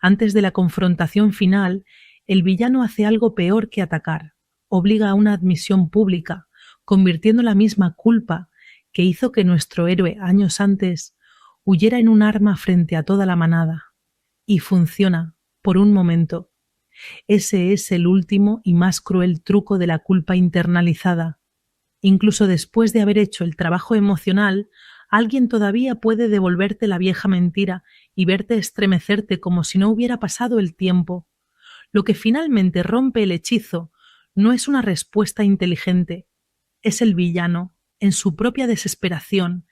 Speaker 1: Antes de la confrontación final, el villano hace algo peor que atacar, obliga a una admisión pública, convirtiendo la misma culpa que hizo que nuestro héroe años antes huyera en un arma frente a toda la manada. Y funciona, por un momento. Ese es el último y más cruel truco de la culpa internalizada. Incluso después de haber hecho el trabajo emocional, alguien todavía puede devolverte la vieja mentira y verte estremecerte como si no hubiera pasado el tiempo. Lo que finalmente rompe el hechizo no es una respuesta inteligente, es el villano, en su propia desesperación,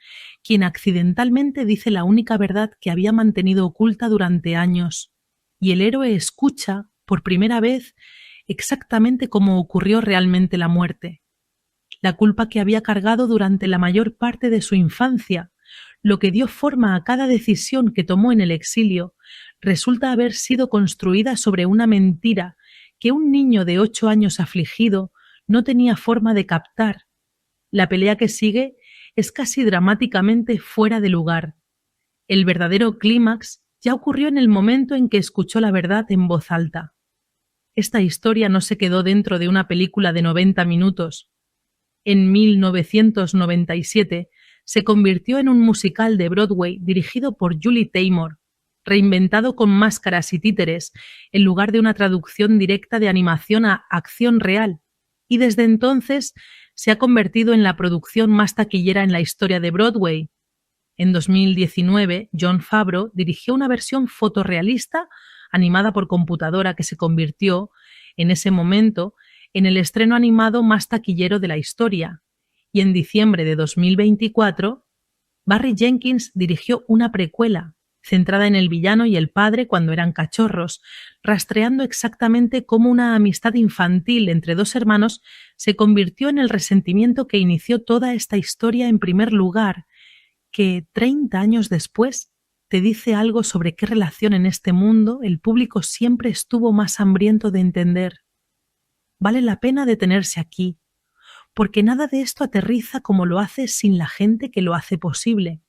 Speaker 1: quien accidentalmente dice la única verdad que había mantenido oculta durante años, y el héroe escucha, por primera vez, exactamente cómo ocurrió realmente la muerte. La culpa que había cargado durante la mayor parte de su infancia, lo que dio forma a cada decisión que tomó en el exilio, resulta haber sido construida sobre una mentira que un niño de 8 años afligido no tenía forma de captar. La pelea que sigue es casi dramáticamente fuera de lugar. El verdadero clímax ya ocurrió en el momento en que escuchó la verdad en voz alta. Esta historia no se quedó dentro de una película de 90 minutos. En 1997 se convirtió en un musical de Broadway dirigido por Julie Taymor, reinventado con máscaras y títeres, en lugar de una traducción directa de animación a acción real, y desde entonces se ha convertido en la producción más taquillera en la historia de Broadway. En 2019, Jon Favreau dirigió una versión fotorrealista animada por computadora que se convirtió, en ese momento, en el estreno animado más taquillero de la historia. Y en diciembre de 2024, Barry Jenkins dirigió una precuela centrada en el villano y el padre cuando eran cachorros, rastreando exactamente cómo una amistad infantil entre dos hermanos se convirtió en el resentimiento que inició toda esta historia en primer lugar, que 30 años después te dice algo sobre qué relación en este mundo el público siempre estuvo más hambriento de entender. Vale la pena detenerse aquí, porque nada de esto aterriza como lo hace sin la gente que lo hace posible.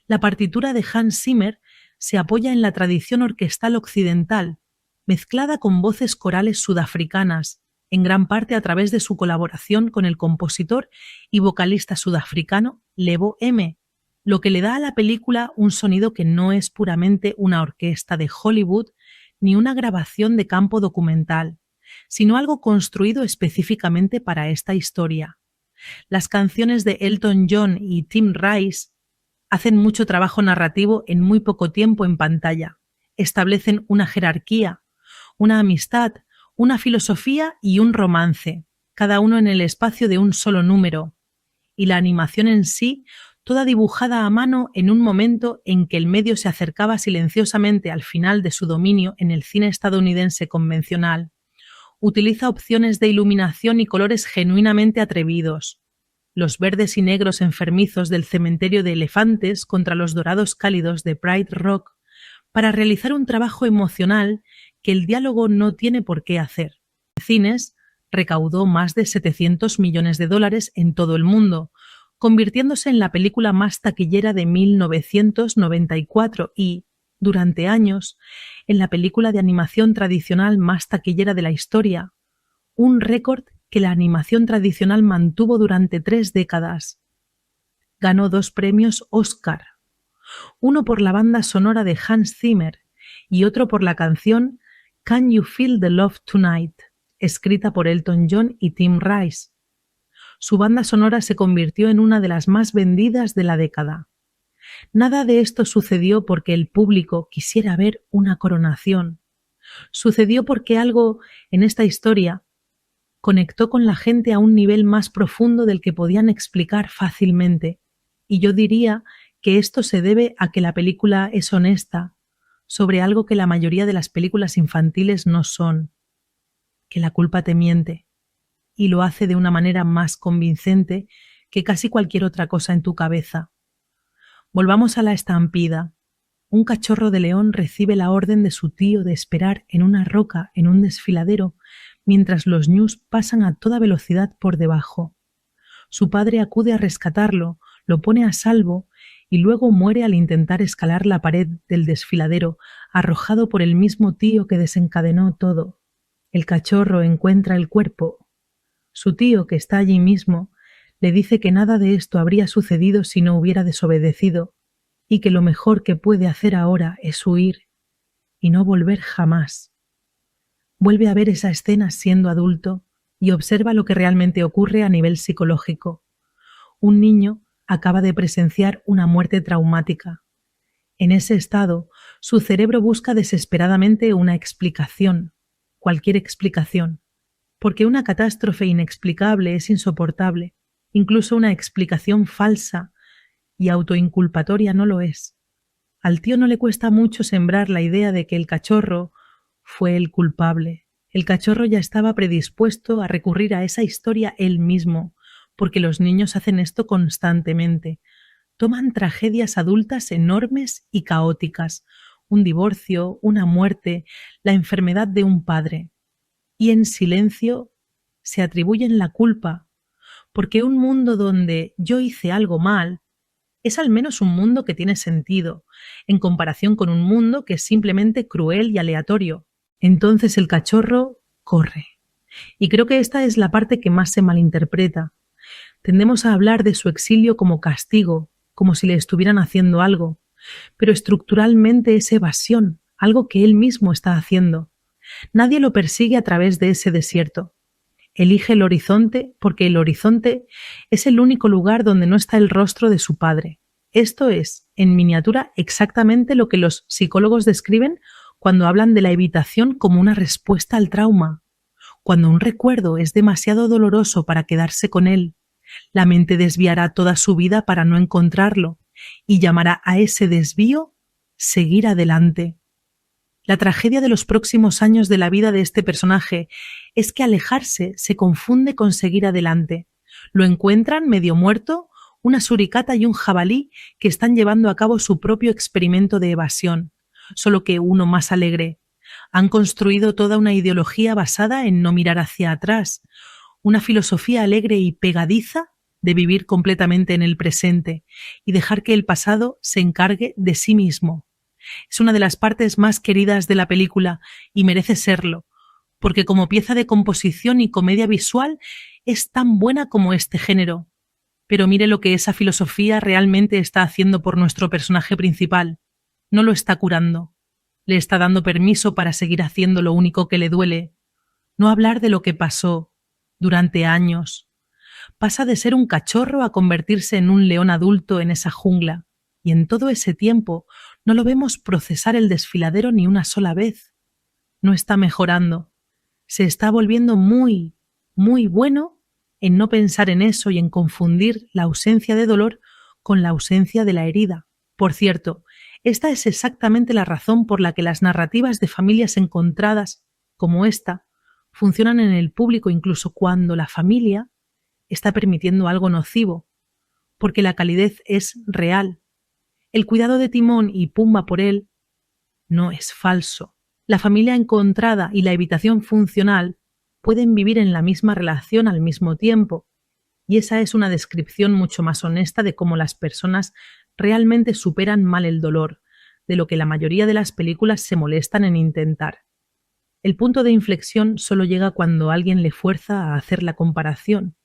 Speaker 1: La partitura de Hans Zimmer se apoya en la tradición orquestal occidental, mezclada con voces corales sudafricanas, en gran parte a través de su colaboración con el compositor y vocalista sudafricano Lebo M., lo que le da a la película un sonido que no es puramente una orquesta de Hollywood ni una grabación de campo documental, sino algo construido específicamente para esta historia. Las canciones de Elton John y Tim Rice hacen mucho trabajo narrativo en muy poco tiempo en pantalla. Establecen una jerarquía, una amistad, una filosofía y un romance, cada uno en el espacio de un solo número. Y la animación en sí, toda dibujada a mano en un momento en que el medio se acercaba silenciosamente al final de su dominio en el cine estadounidense convencional. Utiliza opciones de iluminación y colores genuinamente atrevidos. Los verdes y negros enfermizos del cementerio de elefantes contra los dorados cálidos de Pride Rock, para realizar un trabajo emocional que el diálogo no tiene por qué hacer. En cines recaudó más de 700 millones de dólares en todo el mundo, convirtiéndose en la película más taquillera de 1994 y, durante años, en la película de animación tradicional más taquillera de la historia, un récord que la animación tradicional mantuvo durante 3 décadas. Ganó 2 premios Oscar, uno por la banda sonora de Hans Zimmer y otro por la canción Can You Feel the Love Tonight, escrita por Elton John y Tim Rice. Su banda sonora se convirtió en una de las más vendidas de la década. Nada de esto sucedió porque el público quisiera ver una coronación. Sucedió porque algo en esta historia conectó con la gente a un nivel más profundo del que podían explicar fácilmente, y yo diría que esto se debe a que la película es honesta sobre algo que la mayoría de las películas infantiles no son, que la culpa te miente, y lo hace de una manera más convincente que casi cualquier otra cosa en tu cabeza. Volvamos a la estampida. Un cachorro de león recibe la orden de su tío de esperar en una roca en un desfiladero mientras los ñus pasan a toda velocidad por debajo. Su padre acude a rescatarlo, lo pone a salvo y luego muere al intentar escalar la pared del desfiladero, arrojado por el mismo tío que desencadenó todo. El cachorro encuentra el cuerpo. Su tío, que está allí mismo, le dice que nada de esto habría sucedido si no hubiera desobedecido y que lo mejor que puede hacer ahora es huir y no volver jamás. Vuelve a ver esa escena siendo adulto y observa lo que realmente ocurre a nivel psicológico. Un niño acaba de presenciar una muerte traumática. En ese estado, su cerebro busca desesperadamente una explicación, cualquier explicación, porque una catástrofe inexplicable es insoportable, incluso una explicación falsa y autoinculpatoria no lo es. Al tío no le cuesta mucho sembrar la idea de que el cachorro fue el culpable. El cachorro ya estaba predispuesto a recurrir a esa historia él mismo, porque los niños hacen esto constantemente. Toman tragedias adultas enormes y caóticas, un divorcio, una muerte, la enfermedad de un padre, y en silencio se atribuyen la culpa, porque un mundo donde yo hice algo mal es al menos un mundo que tiene sentido, en comparación con un mundo que es simplemente cruel y aleatorio. Entonces el cachorro corre. Y creo que esta es la parte que más se malinterpreta. Tendemos a hablar de su exilio como castigo, como si le estuvieran haciendo algo, pero estructuralmente es evasión, algo que él mismo está haciendo. Nadie lo persigue a través de ese desierto. Elige el horizonte porque el horizonte es el único lugar donde no está el rostro de su padre. Esto es, en miniatura, exactamente lo que los psicólogos describen cuando hablan de la evitación como una respuesta al trauma. Cuando un recuerdo es demasiado doloroso para quedarse con él, la mente desviará toda su vida para no encontrarlo y llamará a ese desvío seguir adelante. La tragedia de los próximos años de la vida de este personaje es que alejarse se confunde con seguir adelante. Lo encuentran medio muerto, una suricata y un jabalí que están llevando a cabo su propio experimento de evasión, solo que uno más alegre. Han construido toda una ideología basada en no mirar hacia atrás, una filosofía alegre y pegadiza de vivir completamente en el presente y dejar que el pasado se encargue de sí mismo. Es una de las partes más queridas de la película y merece serlo, porque como pieza de composición y comedia visual es tan buena como este género. Pero mire lo que esa filosofía realmente está haciendo por nuestro personaje principal. No lo está curando. Le está dando permiso para seguir haciendo lo único que le duele. No hablar de lo que pasó durante años. Pasa de ser un cachorro a convertirse en un león adulto en esa jungla. Y en todo ese tiempo no lo vemos procesar el desfiladero ni una sola vez. No está mejorando. Se está volviendo muy, muy bueno en no pensar en eso y en confundir la ausencia de dolor con la ausencia de la herida. Por cierto, esta es exactamente la razón por la que las narrativas de familias encontradas, como esta, funcionan en el público incluso cuando la familia está permitiendo algo nocivo, porque la calidez es real. El cuidado de Timón y Pumba por él no es falso. La familia encontrada y la evitación funcional pueden vivir en la misma relación al mismo tiempo, y esa es una descripción mucho más honesta de cómo las personas realmente superan mal el dolor, de lo que la mayoría de las películas se molestan en intentar. El punto de inflexión solo llega cuando alguien le fuerza a hacer la comparación.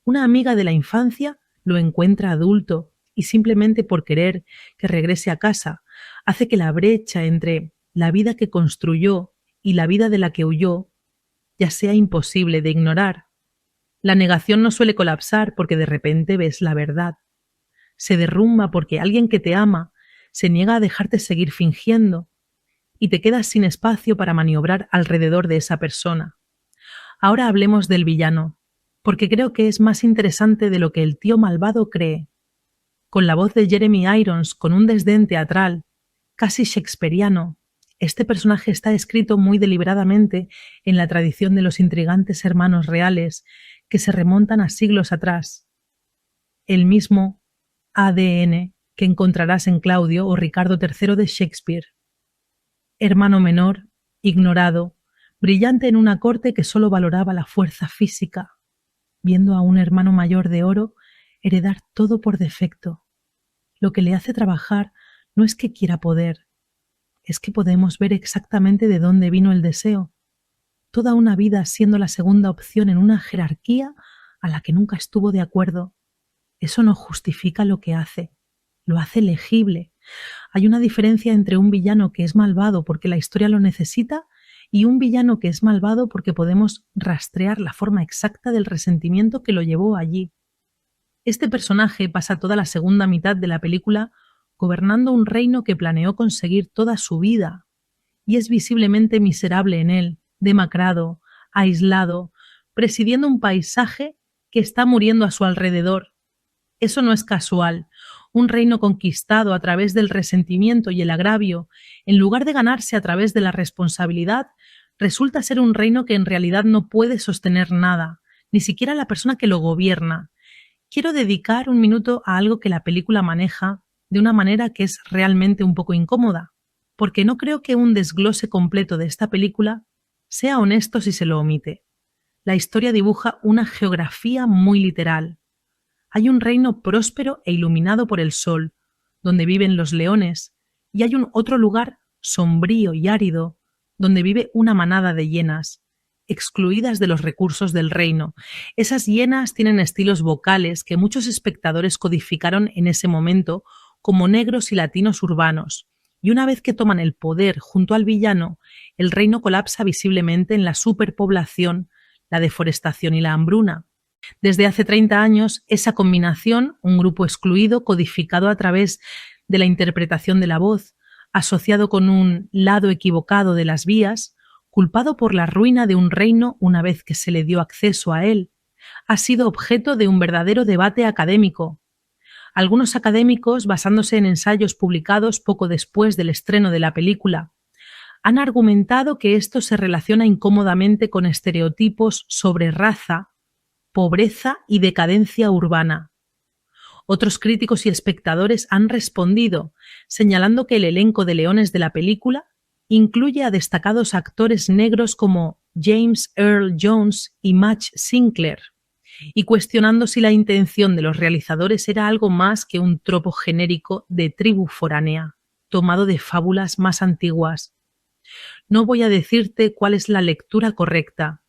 Speaker 1: Una amiga de la infancia lo encuentra adulto y simplemente por querer que regrese a casa hace que la brecha entre la vida que construyó y la vida de la que huyó ya sea imposible de ignorar. La negación no suele colapsar porque de repente ves la verdad. Se derrumba porque alguien que te ama se niega a dejarte seguir fingiendo y te quedas sin espacio para maniobrar alrededor de esa persona. Ahora hablemos del villano, porque creo que es más interesante de lo que el tío malvado cree. Con la voz de Jeremy Irons, con un desdén teatral, casi shakespeariano, este personaje está escrito muy deliberadamente en la tradición de los intrigantes hermanos reales que se remontan a siglos atrás. El mismo ADN que encontrarás en Claudio o Ricardo III de Shakespeare. Hermano menor, ignorado, brillante en una corte que solo valoraba la fuerza física, viendo a un hermano mayor de oro heredar todo por defecto. Lo que le hace trabajar no es que quiera poder, es que podemos ver exactamente de dónde vino el deseo. Toda una vida siendo la segunda opción en una jerarquía a la que nunca estuvo de acuerdo. Eso no justifica lo que hace, lo hace legible. Hay una diferencia entre un villano que es malvado porque la historia lo necesita y un villano que es malvado porque podemos rastrear la forma exacta del resentimiento que lo llevó allí. Este personaje pasa toda la segunda mitad de la película gobernando un reino que planeó conseguir toda su vida, y es visiblemente miserable en él, demacrado, aislado, presidiendo un paisaje que está muriendo a su alrededor. Eso no es casual. Un reino conquistado a través del resentimiento y el agravio, en lugar de ganarse a través de la responsabilidad, resulta ser un reino que en realidad no puede sostener nada, ni siquiera la persona que lo gobierna. Quiero dedicar un minuto a algo que la película maneja de una manera que es realmente un poco incómoda, porque no creo que un desglose completo de esta película sea honesto si se lo omite. La historia dibuja una geografía muy literal. Hay un reino próspero e iluminado por el sol, donde viven los leones, y hay un otro lugar sombrío y árido, donde vive una manada de hienas, excluidas de los recursos del reino. Esas hienas tienen estilos vocales que muchos espectadores codificaron en ese momento como negros y latinos urbanos, y una vez que toman el poder junto al villano, el reino colapsa visiblemente en la superpoblación, la deforestación y la hambruna. Desde hace 30 años, esa combinación, un grupo excluido, codificado a través de la interpretación de la voz, asociado con un lado equivocado de las vías, culpado por la ruina de un reino una vez que se le dio acceso a él, ha sido objeto de un verdadero debate académico. Algunos académicos, basándose en ensayos publicados poco después del estreno de la película, han argumentado que esto se relaciona incómodamente con estereotipos sobre raza, pobreza y decadencia urbana. Otros críticos y espectadores han respondido, señalando que el elenco de leones de la película incluye a destacados actores negros como James Earl Jones y Madge Sinclair, y cuestionando si la intención de los realizadores era algo más que un tropo genérico de tribu foránea, tomado de fábulas más antiguas. No voy a decirte cuál es la lectura correcta.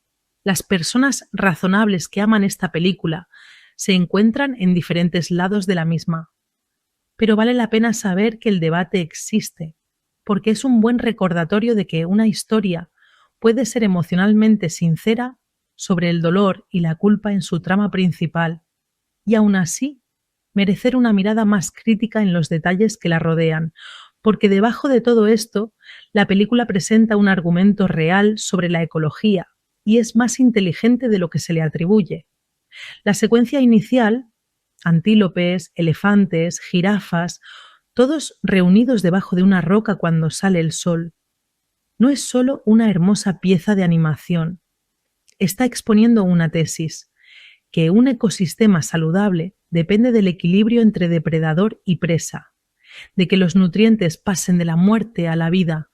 Speaker 1: Las personas razonables que aman esta película se encuentran en diferentes lados de la misma. Pero vale la pena saber que el debate existe, porque es un buen recordatorio de que una historia puede ser emocionalmente sincera sobre el dolor y la culpa en su trama principal, y aún así merecer una mirada más crítica en los detalles que la rodean, porque debajo de todo esto, la película presenta un argumento real sobre la ecología y es más inteligente de lo que se le atribuye. La secuencia inicial, antílopes, elefantes, jirafas, todos reunidos debajo de una roca cuando sale el sol, no es solo una hermosa pieza de animación. Está exponiendo una tesis, que un ecosistema saludable depende del equilibrio entre depredador y presa, de que los nutrientes pasen de la muerte a la vida,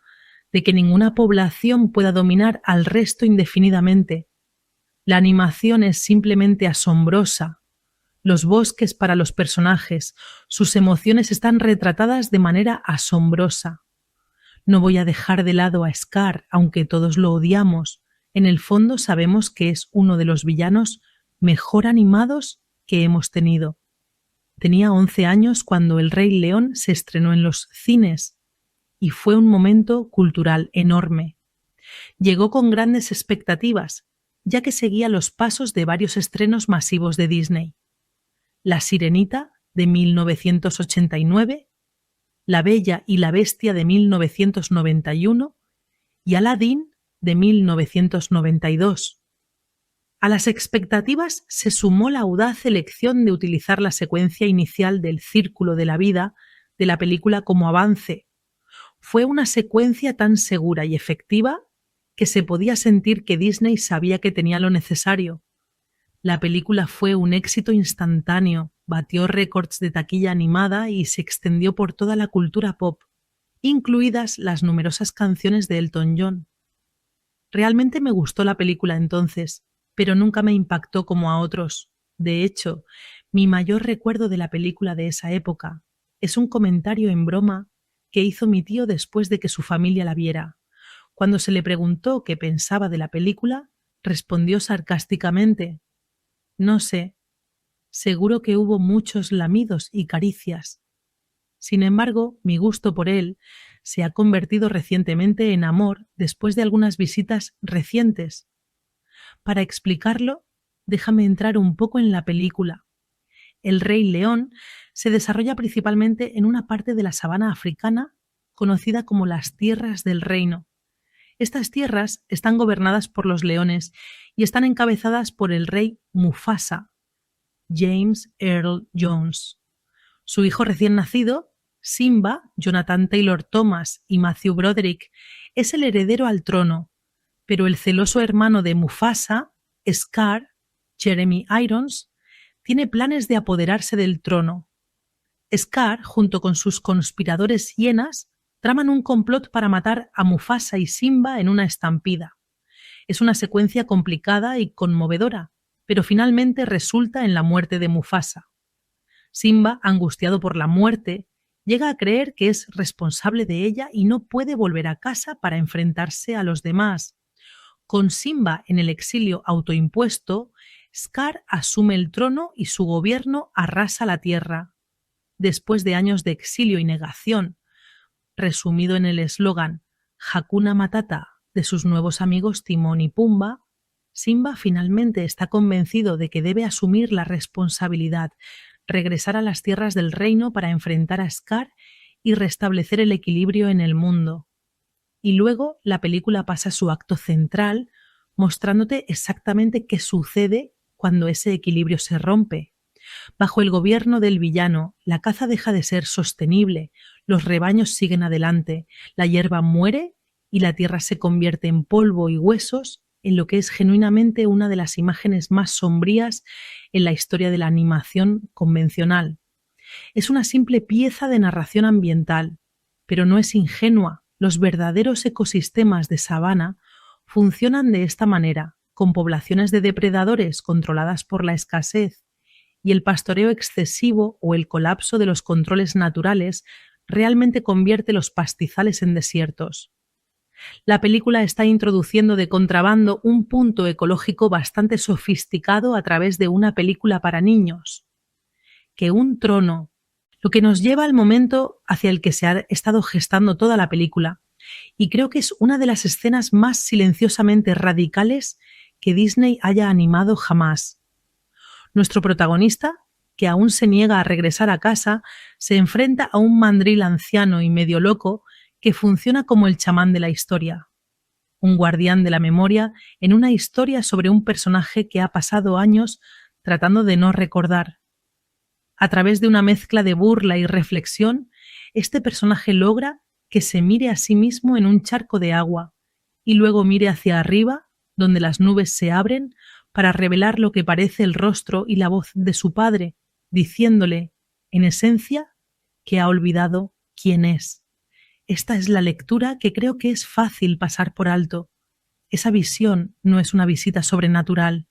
Speaker 1: de que ninguna población pueda dominar al resto indefinidamente. La animación es simplemente asombrosa. Los bosques para los personajes, sus emociones están retratadas de manera asombrosa. No voy a dejar de lado a Scar, aunque todos lo odiamos. En el fondo sabemos que es uno de los villanos mejor animados que hemos tenido. Tenía 11 años cuando El Rey León se estrenó en los cines y fue un momento cultural enorme. Llegó con grandes expectativas, ya que seguía los pasos de varios estrenos masivos de Disney. La Sirenita, de 1989, La Bella y la Bestia, de 1991 y Aladdin, de 1992. A las expectativas se sumó la audaz elección de utilizar la secuencia inicial del Círculo de la Vida de la película como avance. Fue una secuencia tan segura y efectiva que se podía sentir que Disney sabía que tenía lo necesario. La película fue un éxito instantáneo, batió récords de taquilla animada y se extendió por toda la cultura pop, incluidas las numerosas canciones de Elton John. Realmente me gustó la película entonces, pero nunca me impactó como a otros. De hecho, mi mayor recuerdo de la película de esa época es un comentario en broma que hizo mi tío después de que su familia la viera. Cuando se le preguntó qué pensaba de la película, respondió sarcásticamente: «No sé, seguro que hubo muchos lamidos y caricias». Sin embargo, mi gusto por él se ha convertido recientemente en amor después de algunas visitas recientes. Para explicarlo, déjame entrar un poco en la película. El Rey León se desarrolla principalmente en una parte de la sabana africana conocida como las Tierras del Reino. Estas tierras están gobernadas por los leones y están encabezadas por el rey Mufasa, James Earl Jones. Su hijo recién nacido, Simba, Jonathan Taylor Thomas y Matthew Broderick, es el heredero al trono, pero el celoso hermano de Mufasa, Scar, Jeremy Irons, tiene planes de apoderarse del trono. Scar, junto con sus conspiradores hienas, traman un complot para matar a Mufasa y Simba en una estampida. Es una secuencia complicada y conmovedora, pero finalmente resulta en la muerte de Mufasa. Simba, angustiado por la muerte, llega a creer que es responsable de ella y no puede volver a casa para enfrentarse a los demás. Con Simba en el exilio autoimpuesto, Scar asume el trono y su gobierno arrasa la tierra. después de años de exilio y negación, resumido en el eslogan Hakuna Matata de sus nuevos amigos Timón y Pumba, Simba finalmente está convencido de que debe asumir la responsabilidad, regresar a las tierras del reino para enfrentar a Scar y restablecer el equilibrio en el mundo. Y luego la película pasa a su acto central, mostrándote exactamente qué sucede cuando ese equilibrio se rompe. Bajo el gobierno del villano, la caza deja de ser sostenible, los rebaños siguen adelante, la hierba muere y la tierra se convierte en polvo y huesos, en lo que es genuinamente una de las imágenes más sombrías en la historia de la animación convencional. Es una simple pieza de narración ambiental, pero no es ingenua. Los verdaderos ecosistemas de sabana funcionan de esta manera, con poblaciones de depredadores controladas por la escasez y el pastoreo excesivo o el colapso de los controles naturales realmente convierte los pastizales en desiertos. La película está introduciendo de contrabando un punto ecológico bastante sofisticado a través de una película para niños. Que un trono, lo que nos lleva al momento hacia el que se ha estado gestando toda la película, y creo que es una de las escenas más silenciosamente radicales que Disney haya animado jamás. Nuestro protagonista, que aún se niega a regresar a casa, se enfrenta a un mandril anciano y medio loco que funciona como el chamán de la historia. Un guardián de la memoria en una historia sobre un personaje que ha pasado años tratando de no recordar. A través de una mezcla de burla y reflexión, este personaje logra que se mire a sí mismo en un charco de agua y luego mire hacia arriba, donde las nubes se abren, para revelar lo que parece el rostro y la voz de su padre, diciéndole, en esencia, que ha olvidado quién es. Esta es la lectura que creo que es fácil pasar por alto. Esa visión no es una visita sobrenatural.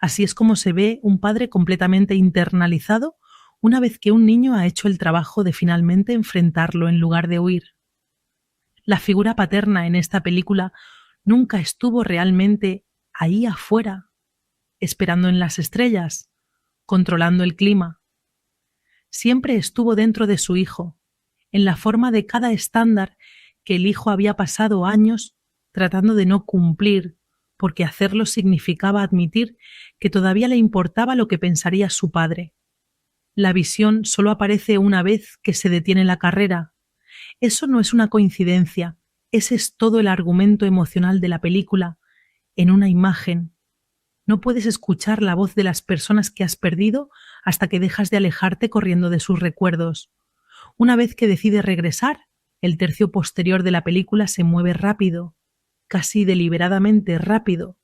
Speaker 1: Así es como se ve un padre completamente internalizado una vez que un niño ha hecho el trabajo de finalmente enfrentarlo en lugar de huir. La figura paterna en esta película nunca estuvo realmente ahí afuera, esperando en las estrellas, controlando el clima. Siempre estuvo dentro de su hijo, en la forma de cada estándar que el hijo había pasado años tratando de no cumplir, porque hacerlo significaba admitir que todavía le importaba lo que pensaría su padre. La visión solo aparece una vez que se detiene la carrera. Eso no es una coincidencia, ese es todo el argumento emocional de la película, en una imagen. No puedes escuchar la voz de las personas que has perdido hasta que dejas de alejarte corriendo de sus recuerdos. Una vez que decide regresar, el tercio posterior de la película se mueve rápido, casi deliberadamente rápido,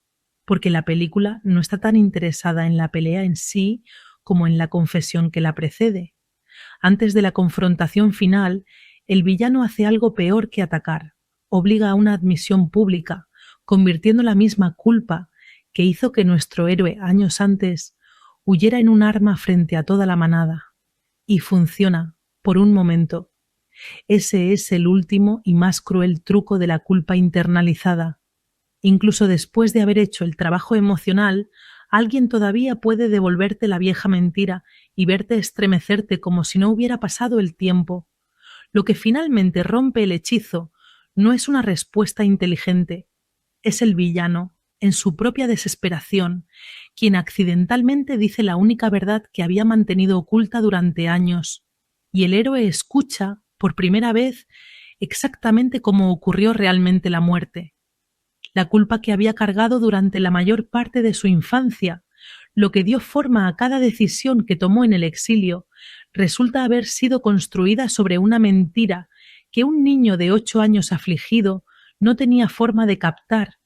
Speaker 1: porque la película no está tan interesada en la pelea en sí como en la confesión que la precede. Antes de la confrontación final, el villano hace algo peor que atacar, obliga a una admisión pública, convirtiendo la misma culpa que hizo que nuestro héroe años antes huyera en un arma frente a toda la manada. Y funciona, por un momento. Ese es el último y más cruel truco de la culpa internalizada. Incluso después de haber hecho el trabajo emocional, alguien todavía puede devolverte la vieja mentira y verte estremecerte como si no hubiera pasado el tiempo. Lo que finalmente rompe el hechizo no es una respuesta inteligente, es el villano, en su propia desesperación, quien accidentalmente dice la única verdad que había mantenido oculta durante años, y el héroe escucha, por primera vez, exactamente cómo ocurrió realmente la muerte. La culpa que había cargado durante la mayor parte de su infancia, lo que dio forma a cada decisión que tomó en el exilio, resulta haber sido construida sobre una mentira que un niño de 8 años afligido no tenía forma de captar.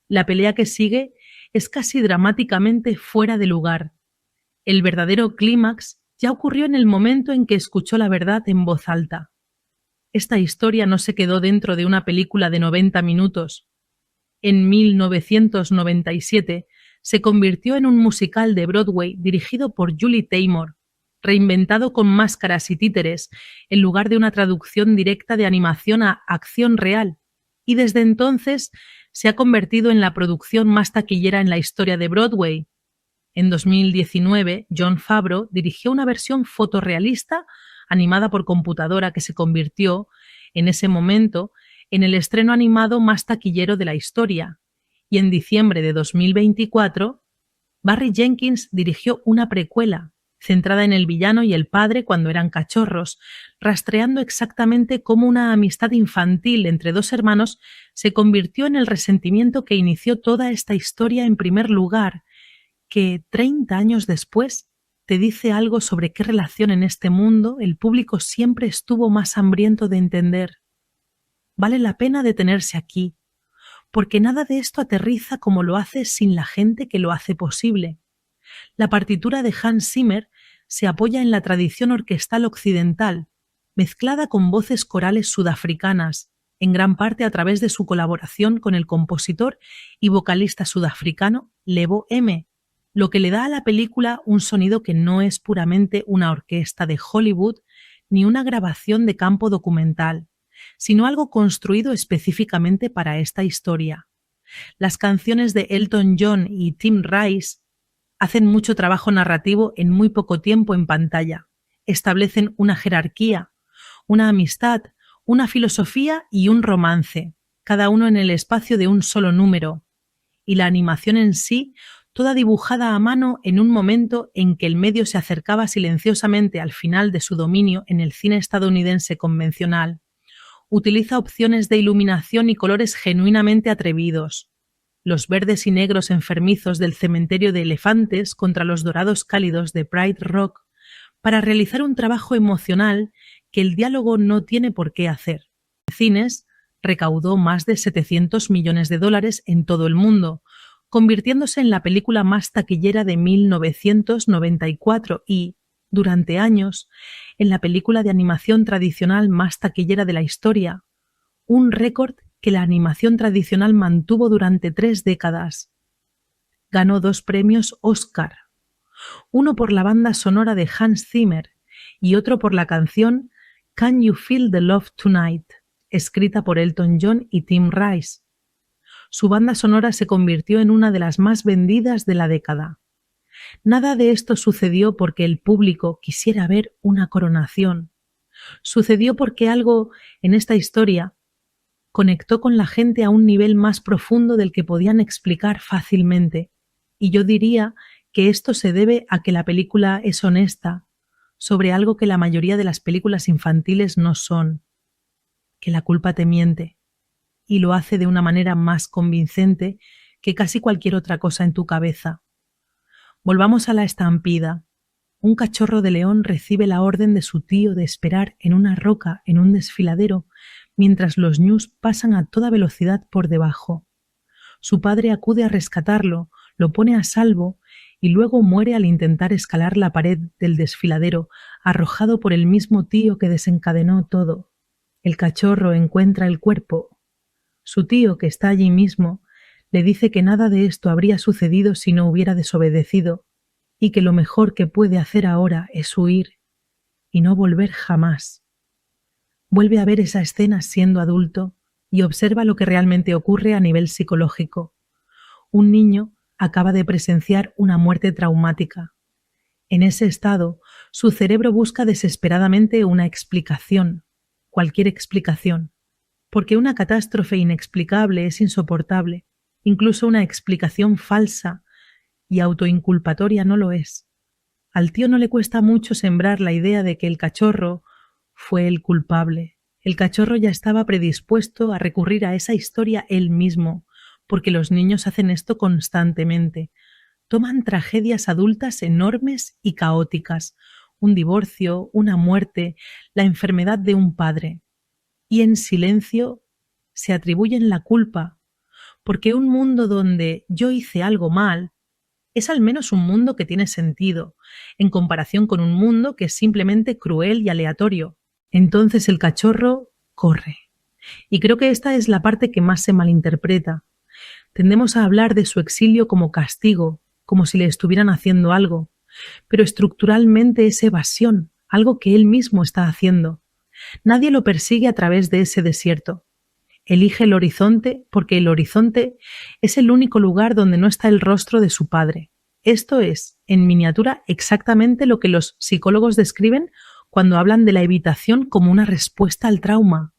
Speaker 1: La pelea que sigue es casi dramáticamente fuera de lugar. El verdadero clímax ya ocurrió en el momento en que escuchó la verdad en voz alta. Esta historia no se quedó dentro de una película de 90 minutos. En 1997 se convirtió en un musical de Broadway dirigido por Julie Taymor, reinventado con máscaras y títeres en lugar de una traducción directa de animación a acción real, y desde entonces se ha convertido en la producción más taquillera en la historia de Broadway. En 2019, Jon Favreau dirigió una versión fotorrealista animada por computadora, que se convirtió, en ese momento, en el estreno animado más taquillero de la historia. Y en diciembre de 2024, Barry Jenkins dirigió una precuela, centrada en el villano y el padre cuando eran cachorros, rastreando exactamente cómo una amistad infantil entre dos hermanos se convirtió en el resentimiento que inició toda esta historia en primer lugar, que 30 años después te dice algo sobre qué relación en este mundo el público siempre estuvo más hambriento de entender. Vale la pena detenerse aquí, porque nada de esto aterriza como lo hace sin la gente que lo hace posible. La partitura de Hans Zimmer se apoya en la tradición orquestal occidental, mezclada con voces corales sudafricanas, en gran parte a través de su colaboración con el compositor y vocalista sudafricano Lebo M., lo que le da a la película un sonido que no es puramente una orquesta de Hollywood ni una grabación de campo documental, sino algo construido específicamente para esta historia. Las canciones de Elton John y Tim Rice hacen mucho trabajo narrativo en muy poco tiempo en pantalla. Establecen una jerarquía, una amistad, una filosofía y un romance, cada uno en el espacio de un solo número. Y la animación en sí, toda dibujada a mano en un momento en que el medio se acercaba silenciosamente al final de su dominio en el cine estadounidense convencional. Utiliza opciones de iluminación y colores genuinamente atrevidos. Los verdes y negros enfermizos del cementerio de elefantes contra los dorados cálidos de Pride Rock, para realizar un trabajo emocional que el diálogo no tiene por qué hacer. Cines recaudó más de $700 millones en todo el mundo, convirtiéndose en la película más taquillera de 1994 y, durante años, en la película de animación tradicional más taquillera de la historia, un récord que la animación tradicional mantuvo durante 3 décadas. Ganó 2 premios Oscar, uno por la banda sonora de Hans Zimmer y otro por la canción Can You Feel the Love Tonight, escrita por Elton John y Tim Rice. Su banda sonora se convirtió en una de las más vendidas de la década. Nada de esto sucedió porque el público quisiera ver una coronación. Sucedió porque algo en esta historia conectó con la gente a un nivel más profundo del que podían explicar fácilmente, y yo diría que esto se debe a que la película es honesta sobre algo que la mayoría de las películas infantiles no son, que la culpa te miente, y lo hace de una manera más convincente que casi cualquier otra cosa en tu cabeza. Volvamos a la estampida. Un cachorro de león recibe la orden de su tío de esperar en una roca en un desfiladero mientras los ñus pasan a toda velocidad por debajo. Su padre acude a rescatarlo, lo pone a salvo y luego muere al intentar escalar la pared del desfiladero, arrojado por el mismo tío que desencadenó todo. El cachorro encuentra el cuerpo. Su tío, que está allí mismo, le dice que nada de esto habría sucedido si no hubiera desobedecido, y que lo mejor que puede hacer ahora es huir y no volver jamás. Vuelve a ver esa escena siendo adulto y observa lo que realmente ocurre a nivel psicológico. Un niño acaba de presenciar una muerte traumática. En ese estado, su cerebro busca desesperadamente una explicación, cualquier explicación, porque una catástrofe inexplicable es insoportable, incluso una explicación falsa y autoinculpatoria no lo es. Al tío no le cuesta mucho sembrar la idea de que el cachorro fue el culpable. El cachorro ya estaba predispuesto a recurrir a esa historia él mismo, porque los niños hacen esto constantemente. Toman tragedias adultas enormes y caóticas, un divorcio, una muerte, la enfermedad de un padre, y en silencio se atribuyen la culpa, porque un mundo donde yo hice algo mal es al menos un mundo que tiene sentido, en comparación con un mundo que es simplemente cruel y aleatorio. Entonces el cachorro corre. Y creo que esta es la parte que más se malinterpreta. Tendemos a hablar de su exilio como castigo, como si le estuvieran haciendo algo, pero estructuralmente es evasión, algo que él mismo está haciendo. Nadie lo persigue a través de ese desierto. Elige el horizonte porque el horizonte es el único lugar donde no está el rostro de su padre. Esto es, en miniatura, exactamente lo que los psicólogos describen cuando hablan de la evitación como una respuesta al trauma.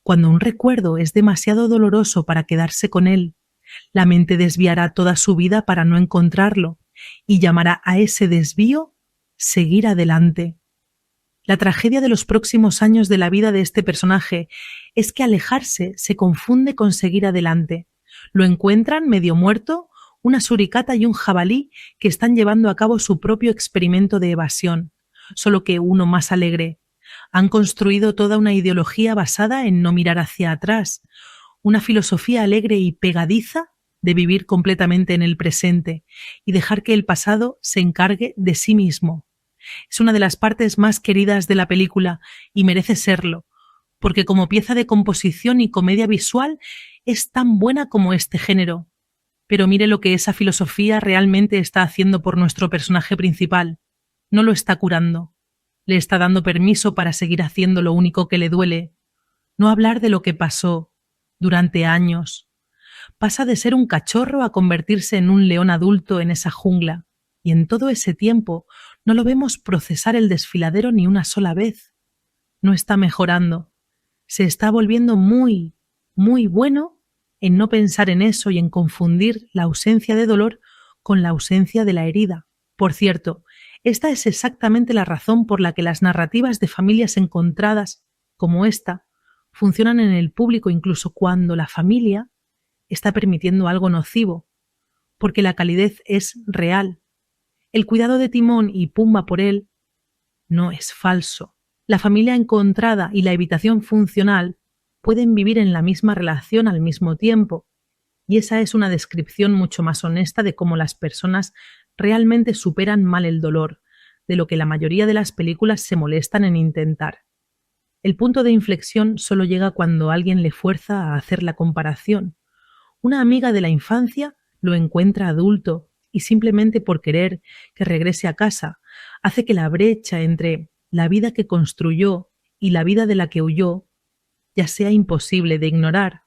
Speaker 1: Cuando un recuerdo es demasiado doloroso para quedarse con él, la mente desviará toda su vida para no encontrarlo y llamará a ese desvío seguir adelante. La tragedia de los próximos años de la vida de este personaje es que alejarse se confunde con seguir adelante. Lo encuentran medio muerto, una suricata y un jabalí que están llevando a cabo su propio experimento de evasión, solo que uno más alegre. Han construido toda una ideología basada en no mirar hacia atrás, una filosofía alegre y pegadiza de vivir completamente en el presente y dejar que el pasado se encargue de sí mismo. Es una de las partes más queridas de la película y merece serlo, porque como pieza de composición y comedia visual es tan buena como este género. Pero mire lo que esa filosofía realmente está haciendo por nuestro personaje principal. No lo está curando. Le está dando permiso para seguir haciendo lo único que le duele. No hablar de lo que pasó durante años. Pasa de ser un cachorro a convertirse en un león adulto en esa jungla. Y en todo ese tiempo no lo vemos procesar el desfiladero ni una sola vez. No está mejorando. Se está volviendo muy, muy bueno en no pensar en eso y en confundir la ausencia de dolor con la ausencia de la herida. Por cierto, esta es exactamente la razón por la que las narrativas de familias encontradas, como esta, funcionan en el público incluso cuando la familia está permitiendo algo nocivo, porque la calidez es real. El cuidado de Timón y Pumba por él no es falso. La familia encontrada y la evitación funcional pueden vivir en la misma relación al mismo tiempo, y esa es una descripción mucho más honesta de cómo las personas realmente superan mal el dolor, de lo que la mayoría de las películas se molestan en intentar. El punto de inflexión solo llega cuando alguien le fuerza a hacer la comparación. Una amiga de la infancia lo encuentra adulto y simplemente por querer que regrese a casa, hace que la brecha entre la vida que construyó y la vida de la que huyó ya sea imposible de ignorar.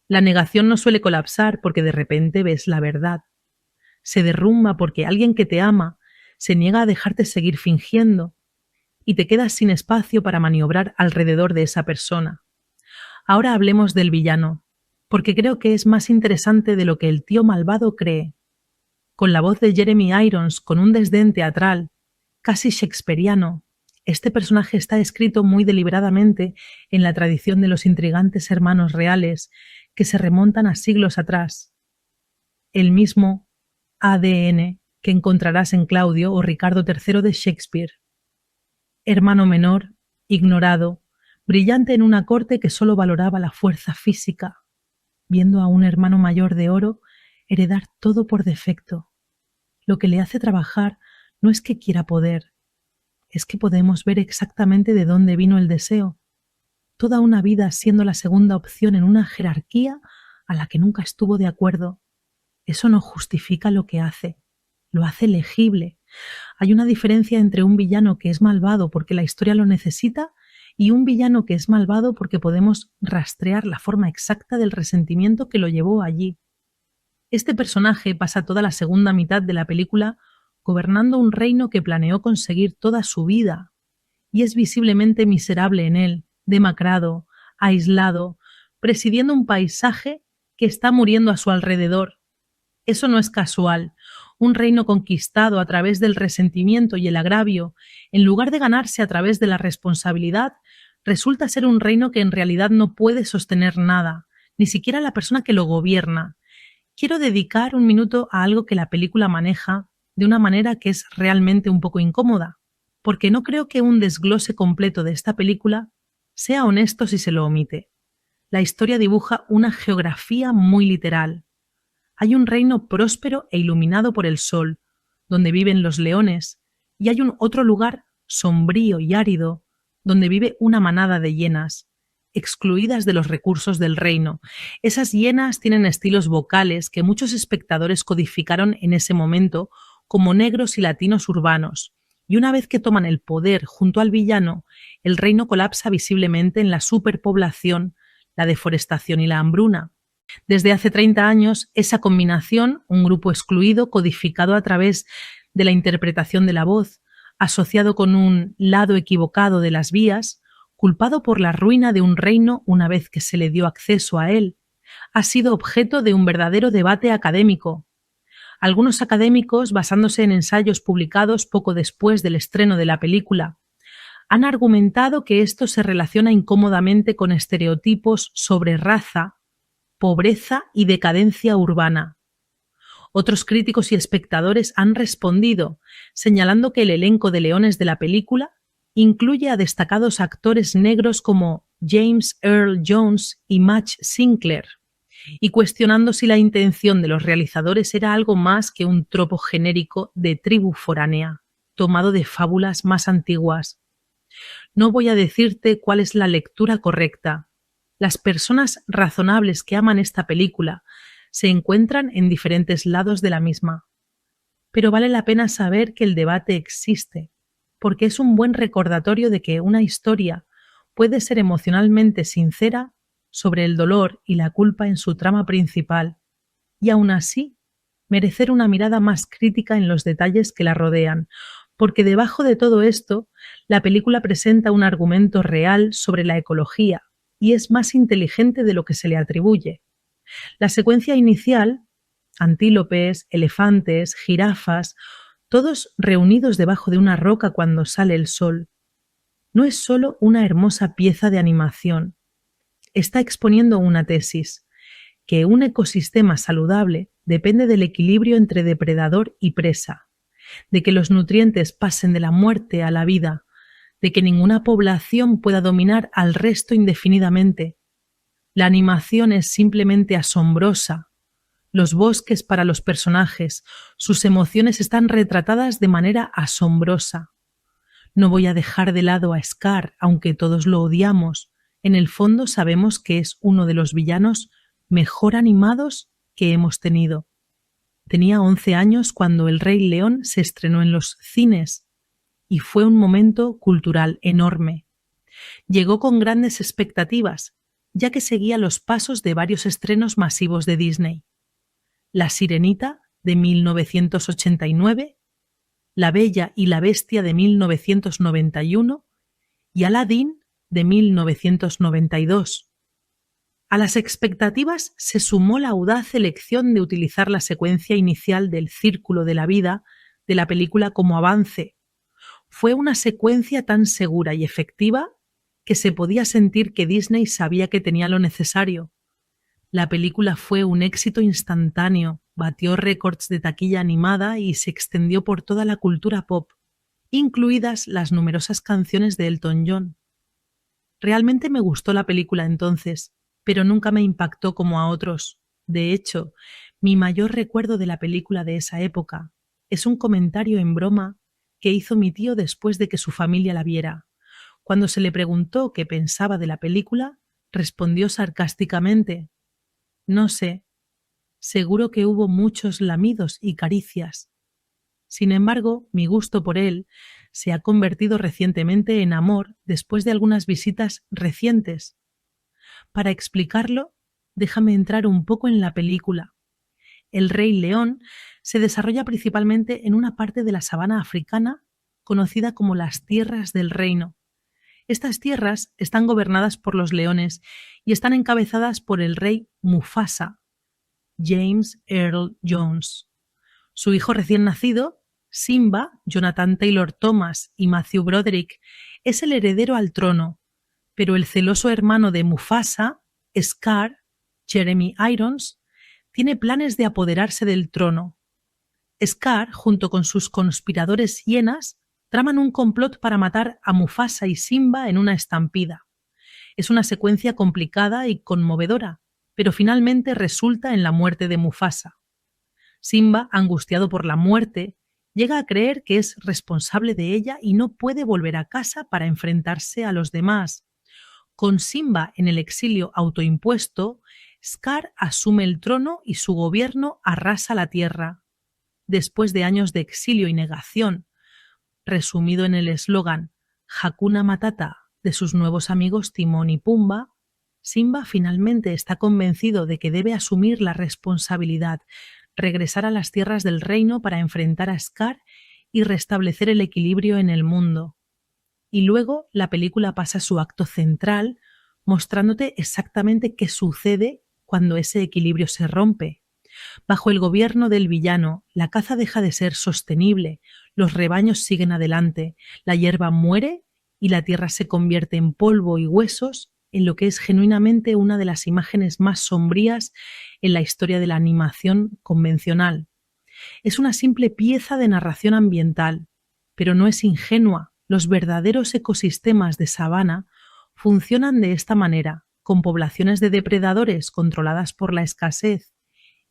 Speaker 1: La negación no suele colapsar porque de repente ves la verdad. Se derrumba porque alguien que te ama se niega a dejarte seguir fingiendo y te quedas sin espacio para maniobrar alrededor de esa persona. Ahora hablemos del villano, porque creo que es más interesante de lo que el tío malvado cree. Con la voz de Jeremy Irons, con un desdén teatral, casi shakespeariano, este personaje está escrito muy deliberadamente en la tradición de los intrigantes hermanos reales que se remontan a siglos atrás. El mismo ADN que encontrarás en Claudio o Ricardo III de Shakespeare. Hermano menor, ignorado, brillante en una corte que solo valoraba la fuerza física, viendo a un hermano mayor de oro heredar todo por defecto. Lo que le hace trabajar no es que quiera poder, es que podemos ver exactamente de dónde vino el deseo. Toda una vida siendo la segunda opción en una jerarquía a la que nunca estuvo de acuerdo. Eso no justifica lo que hace, lo hace legible. Hay una diferencia entre un villano que es malvado porque la historia lo necesita y un villano que es malvado porque podemos rastrear la forma exacta del resentimiento que lo llevó allí. Este personaje pasa toda la segunda mitad de la película gobernando un reino que planeó conseguir toda su vida, y es visiblemente miserable en él, demacrado, aislado, presidiendo un paisaje que está muriendo a su alrededor. Eso no es casual. Un reino conquistado a través del resentimiento y el agravio, en lugar de ganarse a través de la responsabilidad, resulta ser un reino que en realidad no puede sostener nada, ni siquiera la persona que lo gobierna. Quiero dedicar un minuto a algo que la película maneja de una manera que es realmente un poco incómoda, porque no creo que un desglose completo de esta película sea honesto si se lo omite. La historia dibuja una geografía muy literal. Hay un reino próspero e iluminado por el sol, donde viven los leones, y hay un otro lugar sombrío y árido, donde vive una manada de hienas, excluidas de los recursos del reino. Esas hienas tienen estilos vocales que muchos espectadores codificaron en ese momento como negros y latinos urbanos, y una vez que toman el poder junto al villano, el reino colapsa visiblemente en la superpoblación, la deforestación y la hambruna. Desde hace 30 años, esa combinación, un grupo excluido, codificado a través de la interpretación de la voz, asociado con un lado equivocado de las vías, culpado por la ruina de un reino una vez que se le dio acceso a él, ha sido objeto de un verdadero debate académico. Algunos académicos, basándose en ensayos publicados poco después del estreno de la película, han argumentado que esto se relaciona incómodamente con estereotipos sobre raza, pobreza y decadencia urbana. Otros críticos y espectadores han respondido, señalando que el elenco de leones de la película incluye a destacados actores negros como James Earl Jones y Madge Sinclair, y cuestionando si la intención de los realizadores era algo más que un tropo genérico de tribu foránea, tomado de fábulas más antiguas. No voy a decirte cuál es la lectura correcta. Las personas razonables que aman esta película se encuentran en diferentes lados de la misma. Pero vale la pena saber que el debate existe, porque es un buen recordatorio de que una historia puede ser emocionalmente sincera sobre el dolor y la culpa en su trama principal, y aún así merecer una mirada más crítica en los detalles que la rodean, porque debajo de todo esto, la película presenta un argumento real sobre la ecología y es más inteligente de lo que se le atribuye. La secuencia inicial, antílopes, elefantes, jirafas, todos reunidos debajo de una roca cuando sale el sol, no es solo una hermosa pieza de animación. Está exponiendo una tesis, que un ecosistema saludable depende del equilibrio entre depredador y presa, de que los nutrientes pasen de la muerte a la vida, de que ninguna población pueda dominar al resto indefinidamente. La animación es simplemente asombrosa. Los bosques para los personajes, sus emociones están retratadas de manera asombrosa. No voy a dejar de lado a Scar, aunque todos lo odiamos. En el fondo sabemos que es uno de los villanos mejor animados que hemos tenido. Tenía 11 años cuando El Rey León se estrenó en los cines y fue un momento cultural enorme. Llegó con grandes expectativas, ya que seguía los pasos de varios estrenos masivos de Disney. La Sirenita, de 1989, La Bella y la Bestia, de 1991 y Aladdin, de 1992. A las expectativas se sumó la audaz elección de utilizar la secuencia inicial del Círculo de la Vida de la película como avance. Fue una secuencia tan segura y efectiva que se podía sentir que Disney sabía que tenía lo necesario. La película fue un éxito instantáneo, batió récords de taquilla animada y se extendió por toda la cultura pop, incluidas las numerosas canciones de Elton John. Realmente me gustó la película entonces, pero nunca me impactó como a otros. De hecho, mi mayor recuerdo de la película de esa época es un comentario en broma que hizo mi tío después de que su familia la viera. Cuando se le preguntó qué pensaba de la película, respondió sarcásticamente: «No sé, seguro que hubo muchos lamidos y caricias». Sin embargo, mi gusto por él se ha convertido recientemente en amor después de algunas visitas recientes. Para explicarlo, déjame entrar un poco en la película. El Rey León se desarrolla principalmente en una parte de la sabana africana conocida como las Tierras del Reino. Estas tierras están gobernadas por los leones y están encabezadas por el rey Mufasa, James Earl Jones. Su hijo recién nacido, Simba, Jonathan Taylor Thomas y Matthew Broderick, es el heredero al trono, pero el celoso hermano de Mufasa, Scar, Jeremy Irons, tiene planes de apoderarse del trono. Scar, junto con sus conspiradores hienas, traman un complot para matar a Mufasa y Simba en una estampida. Es una secuencia complicada y conmovedora, pero finalmente resulta en la muerte de Mufasa. Simba, angustiado por la muerte, llega a creer que es responsable de ella y no puede volver a casa para enfrentarse a los demás. Con Simba en el exilio autoimpuesto, Scar asume el trono y su gobierno arrasa la tierra. Después de años de exilio y negación, resumido en el eslogan Hakuna Matata de sus nuevos amigos Timón y Pumba, Simba finalmente está convencido de que debe asumir la responsabilidad, regresar a las tierras del reino para enfrentar a Scar y restablecer el equilibrio en el mundo. Y luego la película pasa a su acto central, mostrándote exactamente qué sucede cuando ese equilibrio se rompe. Bajo el gobierno del villano, la caza deja de ser sostenible, los rebaños siguen adelante, la hierba muere y la tierra se convierte en polvo y huesos, en lo que es genuinamente una de las imágenes más sombrías en la historia de la animación convencional. Es una simple pieza de narración ambiental, pero no es ingenua. Los verdaderos ecosistemas de sabana funcionan de esta manera, con poblaciones de depredadores controladas por la escasez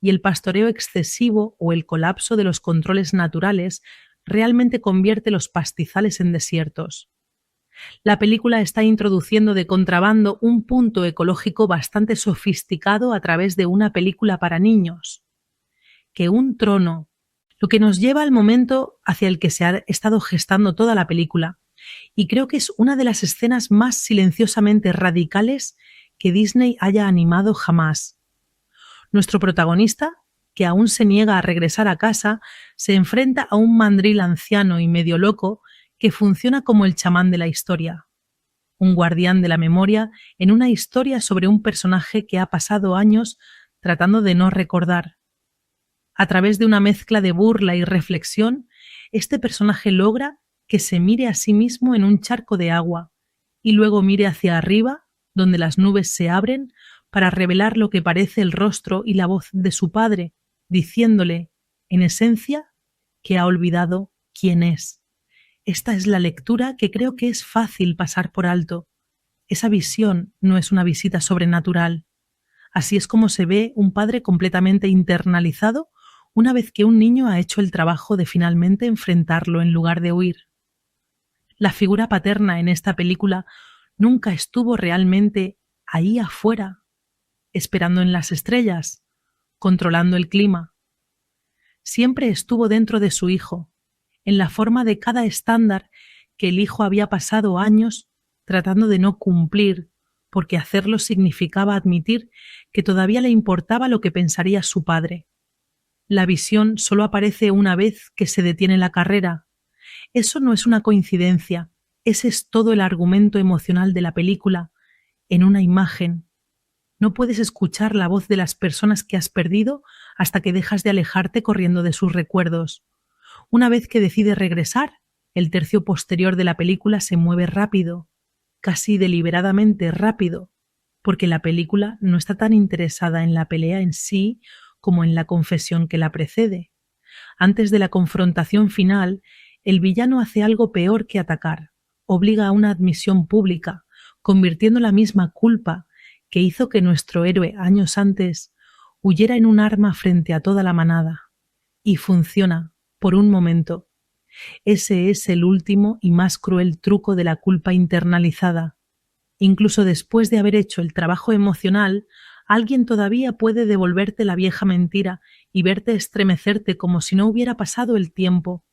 Speaker 1: y el pastoreo excesivo o el colapso de los controles naturales realmente convierte los pastizales en desiertos. La película está introduciendo de contrabando un punto ecológico bastante sofisticado a través de una película para niños. Que un trono, lo que nos lleva al momento hacia el que se ha estado gestando toda la película, y creo que es una de las escenas más silenciosamente radicales que Disney haya animado jamás. Nuestro protagonista, que aún se niega a regresar a casa, se enfrenta a un mandril anciano y medio loco que funciona como el chamán de la historia. Un guardián de la memoria en una historia sobre un personaje que ha pasado años tratando de no recordar. A través de una mezcla de burla y reflexión, este personaje logra que se mire a sí mismo en un charco de agua y luego mire hacia arriba, donde las nubes se abren, para revelar lo que parece el rostro y la voz de su padre, diciéndole, en esencia, que ha olvidado quién es. Esta es la lectura que creo que es fácil pasar por alto. Esa visión no es una visita sobrenatural. Así es como se ve un padre completamente internalizado una vez que un niño ha hecho el trabajo de finalmente enfrentarlo en lugar de huir. La figura paterna en esta película nunca estuvo realmente ahí afuera, esperando en las estrellas, controlando el clima. Siempre estuvo dentro de su hijo, en la forma de cada estándar que el hijo había pasado años tratando de no cumplir, porque hacerlo significaba admitir que todavía le importaba lo que pensaría su padre. La visión solo aparece una vez que se detiene la carrera. Eso no es una coincidencia, ese es todo el argumento emocional de la película, en una imagen. No puedes escuchar la voz de las personas que has perdido hasta que dejas de alejarte corriendo de sus recuerdos. Una vez que decide regresar, el tercio posterior de la película se mueve rápido, casi deliberadamente rápido, porque la película no está tan interesada en la pelea en sí como en la confesión que la precede. Antes de la confrontación final, el villano hace algo peor que atacar, obliga a una admisión pública, convirtiendo la misma culpa que hizo que nuestro héroe años antes huyera en un arma frente a toda la manada. Y funciona, por un momento. Ese es el último y más cruel truco de la culpa internalizada. Incluso después de haber hecho el trabajo emocional, alguien todavía puede devolverte la vieja mentira y verte estremecerte como si no hubiera pasado el tiempo.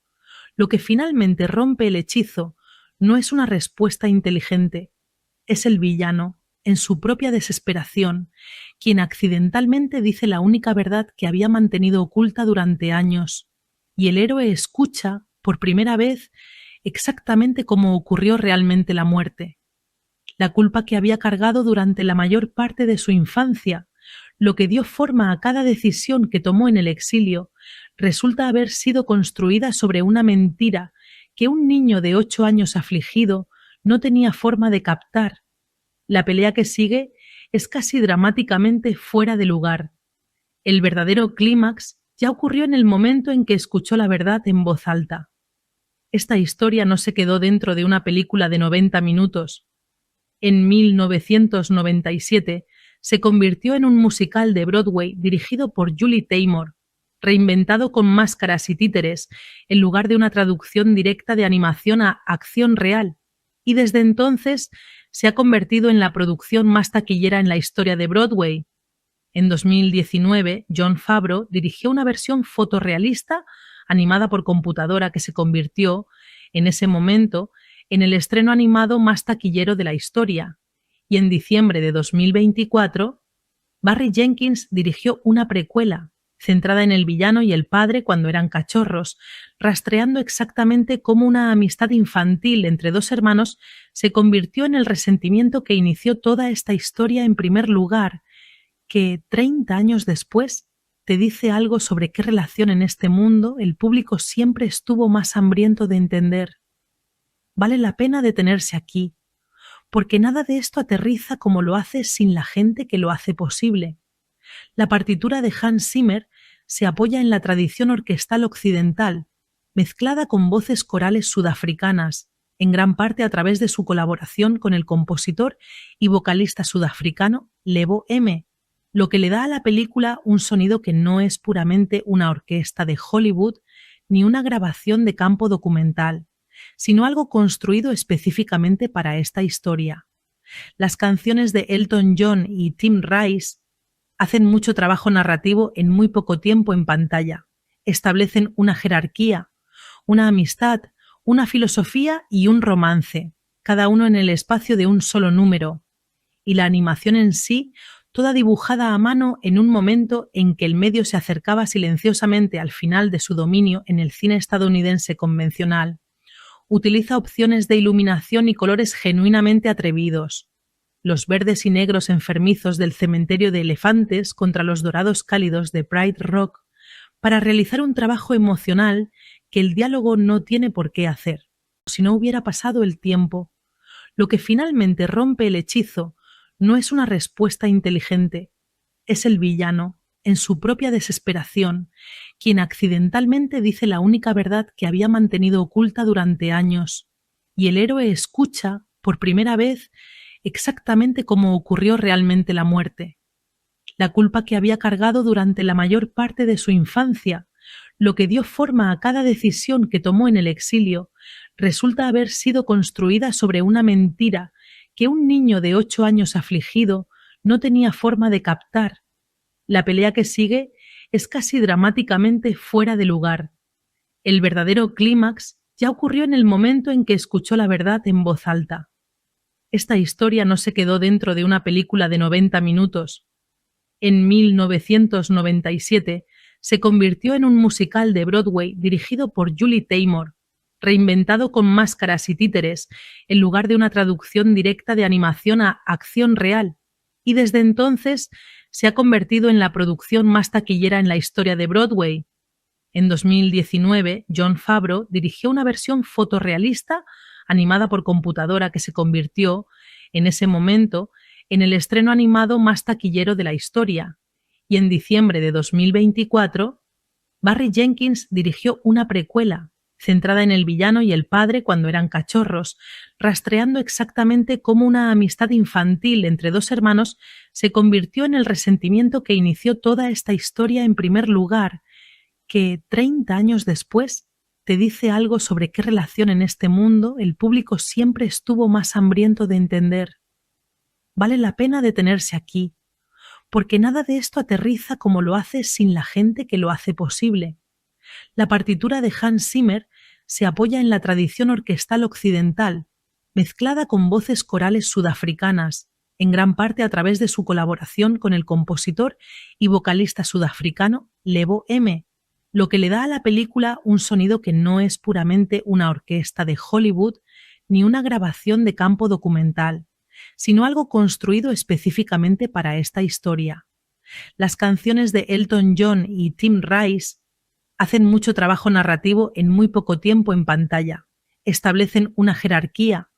Speaker 1: Lo que finalmente rompe el hechizo no es una respuesta inteligente, es el villano, en su propia desesperación, quien accidentalmente dice la única verdad que había mantenido oculta durante años, y el héroe escucha, por primera vez, exactamente cómo ocurrió realmente la muerte. La culpa que había cargado durante la mayor parte de su infancia, lo que dio forma a cada decisión que tomó en el exilio, resulta haber sido construida sobre una mentira que un niño de 8 años afligido no tenía forma de captar. La pelea que sigue es casi dramáticamente fuera de lugar. El verdadero clímax ya ocurrió en el momento en que escuchó la verdad en voz alta. Esta historia no se quedó dentro de una película de 90 minutos. En 1997 se convirtió en un musical de Broadway dirigido por Julie Taymor, reinventado con máscaras y títeres en lugar de una traducción directa de animación a acción real, y desde entonces se ha convertido en la producción más taquillera en la historia de Broadway. En 2019, Jon Favreau dirigió una versión fotorrealista animada por computadora que se convirtió, en ese momento, en el estreno animado más taquillero de la historia, y en diciembre de 2024, Barry Jenkins dirigió una precuela, centrada en el villano y el padre cuando eran cachorros, rastreando exactamente cómo una amistad infantil entre dos hermanos se convirtió en el resentimiento que inició toda esta historia en primer lugar, que 30 años después te dice algo sobre qué relación en este mundo el público siempre estuvo más hambriento de entender. Vale la pena detenerse aquí, porque nada de esto aterriza como lo hace sin la gente que lo hace posible. La partitura de Hans Zimmer se apoya en la tradición orquestal occidental, mezclada con voces corales sudafricanas, en gran parte a través de su colaboración con el compositor y vocalista sudafricano Lebo M., lo que le da a la película un sonido que no es puramente una orquesta de Hollywood ni una grabación de campo documental, sino algo construido específicamente para esta historia. Las canciones de Elton John y Tim Rice hacen mucho trabajo narrativo en muy poco tiempo en pantalla. Establecen una jerarquía, una amistad, una filosofía y un romance, cada uno en el espacio de un solo número. Y la animación en sí, toda dibujada a mano en un momento en que el medio se acercaba silenciosamente al final de su dominio en el cine estadounidense convencional. Utiliza opciones de iluminación y colores genuinamente atrevidos. Los verdes y negros enfermizos del cementerio de elefantes contra los dorados cálidos de Pride Rock, para realizar un trabajo emocional que el diálogo no tiene por qué hacer, si no hubiera pasado el tiempo. Lo que finalmente rompe el hechizo no es una respuesta inteligente, es el villano, en su propia desesperación, quien accidentalmente dice la única verdad que había mantenido oculta durante años, y el héroe escucha, por primera vez, exactamente cómo ocurrió realmente la muerte. La culpa que había cargado durante la mayor parte de su infancia, lo que dio forma a cada decisión que tomó en el exilio, resulta haber sido construida sobre una mentira que un niño de 8 años afligido no tenía forma de captar. La pelea que sigue es casi dramáticamente fuera de lugar. El verdadero clímax ya ocurrió en el momento en que escuchó la verdad en voz alta. Esta historia no se quedó dentro de una película de 90 minutos. En 1997 se convirtió en un musical de Broadway dirigido por Julie Taymor, reinventado con máscaras y títeres en lugar de una traducción directa de animación a acción real, y desde entonces se ha convertido en la producción más taquillera en la historia de Broadway. En 2019, Jon Favreau dirigió una versión fotorrealista animada por computadora que se convirtió, en ese momento, en el estreno animado más taquillero de la historia. Y en diciembre de 2024, Barry Jenkins dirigió una precuela, centrada en el villano y el padre cuando eran cachorros, rastreando exactamente cómo una amistad infantil entre dos hermanos se convirtió en el resentimiento que inició toda esta historia en primer lugar, que 30 años después te dice algo sobre qué relación en este mundo el público siempre estuvo más hambriento de entender. Vale la pena detenerse aquí, porque nada de esto aterriza como lo hace sin la gente que lo hace posible. La partitura de Hans Zimmer se apoya en la tradición orquestal occidental, mezclada con voces corales sudafricanas, en gran parte a través de su colaboración con el compositor y vocalista sudafricano Lebo M., lo que le da a la película un sonido que no es puramente una orquesta de Hollywood ni una grabación de campo documental, sino algo construido específicamente para esta historia. Las canciones de Elton John y Tim Rice hacen mucho trabajo narrativo en muy poco tiempo en pantalla. Establecen una jerarquía,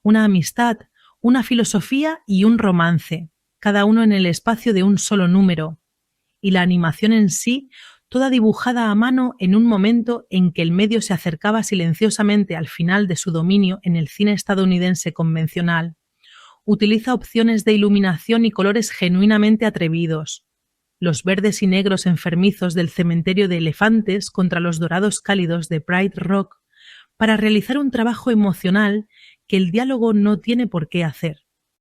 Speaker 1: una amistad, una filosofía y un romance, cada uno en el espacio de un solo número. Y la animación en sí, toda dibujada a mano en un momento en que el medio se acercaba silenciosamente al final de su dominio en el cine estadounidense convencional. Utiliza opciones de iluminación y colores genuinamente atrevidos. Los verdes y negros enfermizos del cementerio de elefantes contra los dorados cálidos de Pride Rock, para realizar un trabajo emocional que el diálogo no tiene por qué hacer,